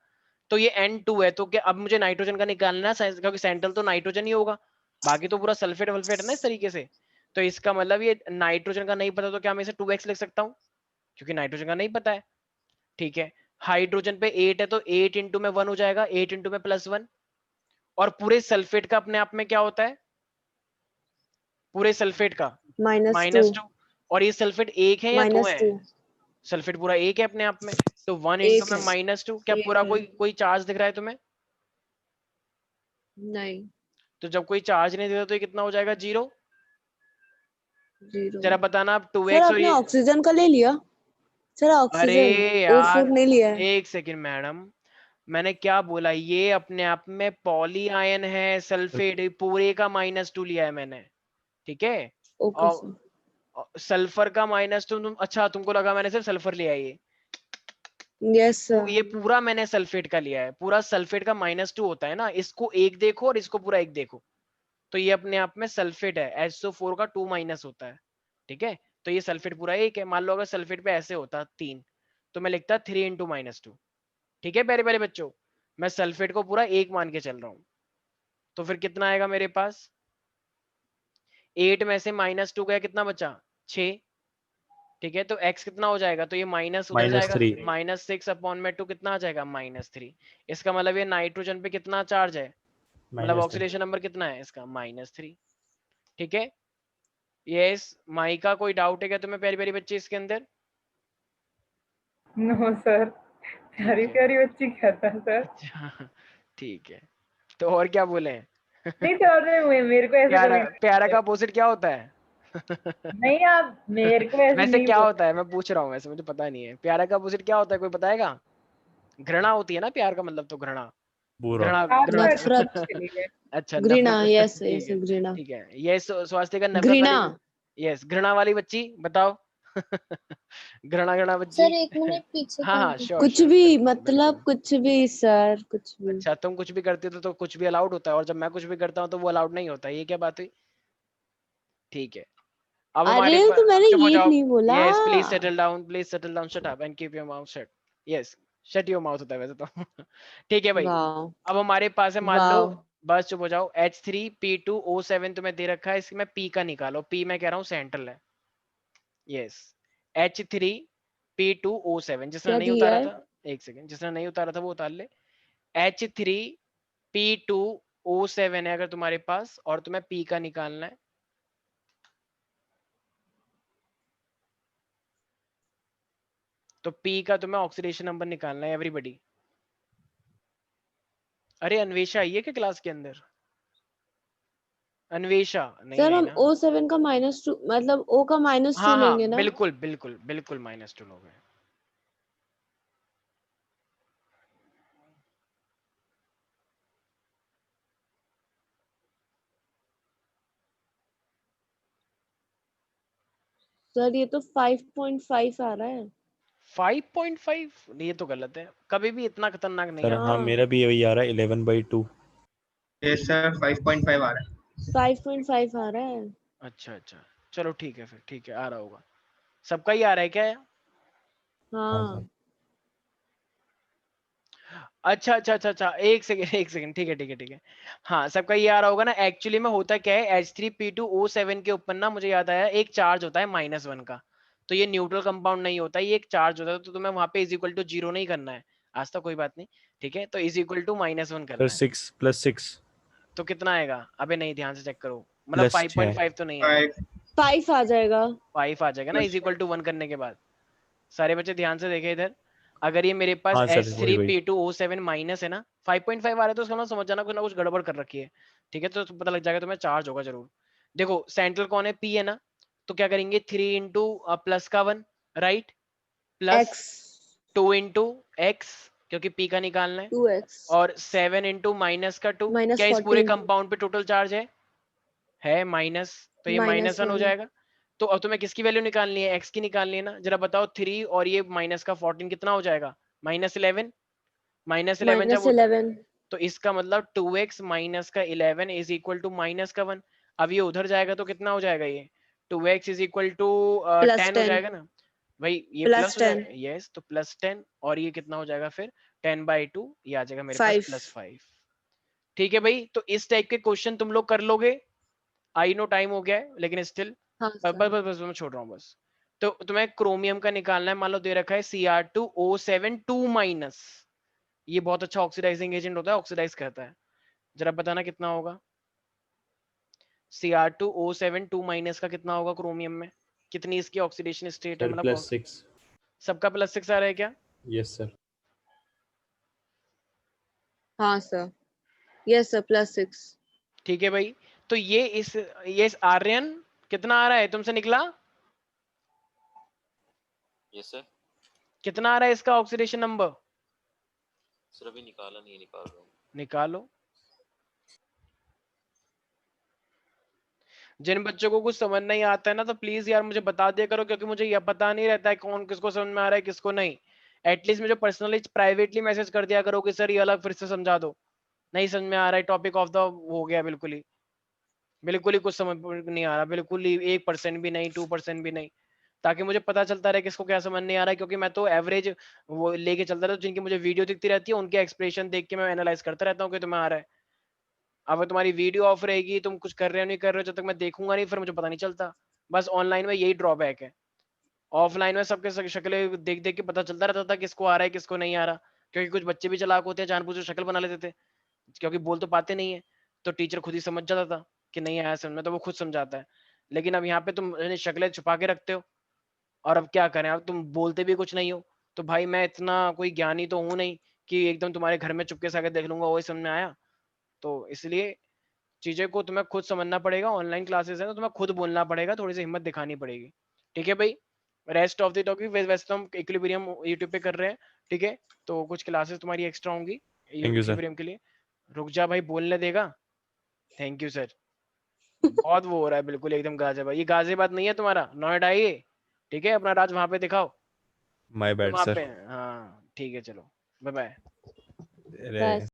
तो ये N2 है। तो क्या अब मुझे नाइट्रोजन का निकालना है, क्योंकि सेंट्रल तो नाइट्रोजन ही होगा, बाकी तो पूरा सल्फेट वल्फेट है ना इस तरीके से। तो इसका मतलब ये नाइट्रोजन का नहीं पता, तो क्या मैं इसे 2x लिख सकता हूँ, क्योंकि नाइट्रोजन का नहीं पता है। ठीक है, हाइड्रोजन पे 8 है, तो 8 इंटू में 1 हो जाएगा, 8 इंटू में +1। और पूरे सल्फेट का अपने आप में क्या होता है, पूरे सल्फेट का -2 -2, और ये सल्फेट एक है या दो है? -2 सल्फेट पूरा एक है अपने आप में, तो 1 इंटू एक में है -2, क्या एक पूरा है कोई चार्ज दिख रहा है तुम्हें? नहीं तो जब कोई चार्ज नहीं देता तो ये कितना हो जाएगा, 0। 0 जरा बताना आप, सर 2x और आपने ये, ऑक्सीजन का ले लिया सर अरे ऑक्सीजन O4 यार नहीं लिया है एक सेकंड मैडम, मैंने क्या बोला, ये अपने आप में पॉली आयन है, सल्फेट पूरे का -2 लिया है मैंने, ठीक है। ओके और सर सल्फर का -2 अच्छा तुमको लगा मैंने सिर्फ सल्फर लिया है, ये यस सर ये पूरा मैंने सल्फेट का लिया है, पूरा सल्फेट का -2 होता है ना, इसको एक देखो और इसको पूरा एक देखो, तो ये अपने आप में सल्फेट है, SO4 का 2 माइनस होता है, ठीक है। तो ये सल्फेट पूरा एक है, मान लो अगर सल्फेट पे ऐसे होता 3, तो मैं लिखता 3 इंटू -2, ठीक है प्यारे प्यारे बच्चों, मैं सल्फेट को पूरा एक मान के चल रहा हूँ। तो फिर कितना आएगा मेरे पास, 8 में से -2 गया, कितना बचा, 6, ठीक है। तो x कितना हो जाएगा, तो ये माइनस उधर जाएगा, -3 -6/2 कितना आ जाएगा, -3। इसका मतलब ये नाइट्रोजन पे कितना चार्ज है, मतलब -3 ऑक्सीडेशन नंबर कितना है इसका, -3, ठीक है। यस माई का कोई डाउट है क्या तुम्हें प्यारी प्यारी बच्ची इसके अंदर? नो सर, प्यारी ठीक है, प्यारी बच्ची कहता है सर। अच्छा ठीक है, तो और क्या बोले? नहीं सर, मेरे को ऐसे प्यारा, कभी प्यारा का अपोजिट क्या होता है? नहीं, आप मेरे को ऐसे वैसे नहीं क्या बोल। होता है, मैं पूछ रहा हूँ, वैसे मुझे पता नहीं है, प्यारा का अपोजिट क्या होता है, कोई बताएगा? घृणा होती है ना प्यार का मतलब, तो घृणा, बुरा घृणा आप घृणा नफरत चलिए। अच्छा घृणा नफरत, यस ठीक यस है घृणा ठीक है। ये स्वास्थ्य का नफरत घृणा वाली, यस घृणा वाली बच्ची बताओ। घृणा घृणा बच्ची। सर 1 मिनट पीछे हाँ हाँ कर दो। श्योर कुछ श्योर भी बिल्कुल मतलब बिल्कुल। कुछ भी सर कुछ भी अच्छा तुम कुछ भी करती हो तो कुछ भी अलाउड होता है, और जब मैं कुछ भी करता हूँ तो वो अलाउड नहीं होता, ये क्या बात हुई? ठीक है, अब अरे हमारे तो मैंने चुप हो ये जाओ। नहीं बोला yes please settle down, please settle down, shut up and keep your mouth shut. Yes shut your mouth होता है वैसे तो। ठीक है भाई, वाह अब हमारे पास है, मान लो, वाह बस चुप हो जाओ, H3P2O7 तुम्हें दे रखा है, इसमें P का निकालो, P मैं कह रहा हूँ सेंट्रल है। यस H3P2O7 जिसने क्या नहीं दिया उतारा है था, एक सेकंड, जिसने नहीं उतारा था वो उतार ले। H3P2O7 है अगर तुम्हारे पास, और तुम्हें P का निकालना है, तो P का तुम्हें ऑक्सीडेशन नंबर निकालना है एवरीबॉडी। अरे अन्वेषा आई है क्या क्लास के अंदर? अन्वेषा नहीं सर आई हम ना? O7 का -2 मतलब O का -2 हाँ लेंगे हाँ ना बिल्कुल बिल्कुल बिल्कुल -2 लोग हैं। सर ये तो 5.5 आ रहा है 5.5 ये तो गलत है, कभी भी इतना खतरनाक नहीं सर आता। हाँ, हाँ मेरा भी यही आ रहा है 11/2। यस सर 5.5 आ रहा है। 5.5 आ रहा है अच्छा अच्छा, चलो ठीक है, फिर ठीक है, आ रहा होगा, सबका ही आ रहा है क्या? हाँ सर। हाँ अच्छा अच्छा अच्छा अच्छा, एक सेकंड एक सेकंड, ठीक है ठीक है ठीक है, हाँ सबका ये आ रहा होगा ना। एक्चुअली में होता क्या है, H3P2O7 के ऊपर ना, मुझे याद आया, एक चार्ज होता है -1 का, तो ये न्यूट्रल कंपाउंड नहीं होता, ये एक चार्ज होता है, तो तुम्हें वहां पे =0 नहीं करना है, आज तक कोई बात नहीं, ठीक है, तो =-1 सर करना है। 6 + 6 तो कितना आएगा, अबे नहीं ध्यान से चेक करो, मतलब +6। 5.5 तो नहीं है ना, 5 5 आ जाएगा 5 आ जाएगा ना प्लस 1 करने के बाद। सारे बच्चे ध्यान से देखे इधर, अगर ये मेरे पास हाँ सर, वही वही। H3P2O7 माइनस है ना, 5.5 आ रहा है, तो उसका मतलब समझ जाना कुछ ना कुछ गड़बड़ कर रखी है, ठीक है, तो पता लग जाएगा तुम्हें, चार्ज होगा जरूर। देखो सेंट्रल कौन है, P है ना, तो क्या करेंगे, 3 इंटू प्लस का 1, right, plus x 2 into x, क्योंकि P का निकालना है, 2x और 7 इंटू -2, क्या इस पूरे -14 कंपाउंड पे टोटल चार्ज है माइनस, तो ये -1 हो -1 जाएगा। तो अब तुम्हें किसकी वैल्यू निकालनी है, x की निकालनी है ना। जरा बताओ 3 और ये माइनस का 14 कितना हो जाएगा, -11। -11 जब -11 तो इसका मतलब 2x माइनस का 11 इज इक्वल टू माइनस का 1। अब ये उधर जाएगा तो कितना हो जाएगा, ये 2x इज इक्वल टू 10 हो 10 जाएगा ना भाई, ये प्लस प्लस हो जाएगा, यस तो +10 और ये कितना हो जाएगा फिर 10/2, ये आ जाएगा मेरे पास 5 +5। ठीक है भाई, तो इस टाइप के क्वेश्चन तुम लोग कर लोगे। आई नो टाइम हो गया है लेकिन स्टिल हाँ बस सर बस बस मैं छोड़ रहा हूँ बस। तो तुम्हें क्रोमियम का निकालना है, मान लो दे रखा है Cr2O7 2-, ये बहुत अच्छा ऑक्सीडाइजिंग एजेंट होता है, ऑक्सीडाइज करता है। जरा बताना कितना होगा Cr2O7 2- का कितना होगा क्रोमियम में, कितनी इसकी ऑक्सीडेशन स्टेट है, सर मतलब +6। सबका +6 आ रहा है क्या? Yes sir. हाँ सर यस सर +6 ठीक है भाई, तो ये इस आर्यन कितना आ रहा है तुमसे निकला, यस सर। कितना आ रहा है इसका ऑक्सीडेशन नंबर, सर अभी निकाला नहीं, निकाल रहा हूँ। निकालो। जिन बच्चों को कुछ समझ नहीं आता है ना तो प्लीज यार मुझे बता दिया करो, क्योंकि मुझे यह पता नहीं रहता है कौन किसको समझ में आ रहा है किसको नहीं। एटलीस्ट मुझे पर्सनली प्राइवेटली मैसेज कर दिया करो कि सर ये अलग फिर से समझा दो, नहीं समझ में आ रहा है, टॉपिक ऑफ द हो गया, बिल्कुल ही कुछ समझ नहीं आ रहा, बिल्कुल ही 1% भी नहीं, 2% भी नहीं, ताकि मुझे पता चलता रहे किसको क्या समझ नहीं आ रहा है। क्योंकि मैं तो एवरेज वो लेके चलता रहता हूँ, जिनकी मुझे वीडियो दिखती रहती है उनके एक्सप्रेशन देख के मैं एनालाइज करता रहता हूँ कि तुम्हें आ रहा है। अब तुम्हारी वीडियो ऑफ रहेगी, तुम कुछ कर रहे हो नहीं कर रहे हो, जब तक मैं देखूंगा नहीं फिर मुझे पता नहीं चलता। बस ऑनलाइन में यही ड्रॉबैक है, ऑफलाइन में सबके शक्लें देख देख के पता चलता रहता था किसको आ रहा है किसको नहीं आ रहा। क्योंकि कुछ बच्चे भी चालाक होते हैं, जानबूझ के शक्ल बना लेते थे, क्योंकि बोल तो पाते नहीं है, तो टीचर खुद ही समझ जाता था कि नहीं आया समझ में, तो वो खुद समझाता है। लेकिन अब यहाँ पे तुम शक्लें छुपा के रखते हो, और अब क्या करें, अब तुम बोलते भी कुछ नहीं हो। तो भाई मैं इतना कोई ज्ञानी तो हूँ नहीं कि एकदम तुम्हारे घर में चुपके से आके देख लूंगा वही समझ में आया। तो इसलिए चीजें को तुम्हें खुद समझना पड़ेगा, ऑनलाइन क्लासेस है तो तुम्हें खुद बोलना पड़ेगा, थोड़ी सी हिम्मत दिखानी पड़ेगी। ठीक है भाई, रेस्ट ऑफ द टॉपिक वैसे तो हम इक्विलिब्रियम यूट्यूब पे कर रहे हैं, ठीक है, तो कुछ क्लासेस तुम्हारी एक्स्ट्रा होंगी थैंक यू सर। इक्विलिब्रियम के लिए। रुक जा भाई, बोलने देगा। Thank you sir. बहुत वो हो रहा है, बिल्कुल एकदम गाजियाबाद, ये गाजियाबाद नहीं है तुम्हारा, नोएडा है ये। ठीक है, अपना राज वहां पे दिखाओ, माय तुम बैड वहां सर। पे, हाँ ठीक है चलो, बाय बाय। अरे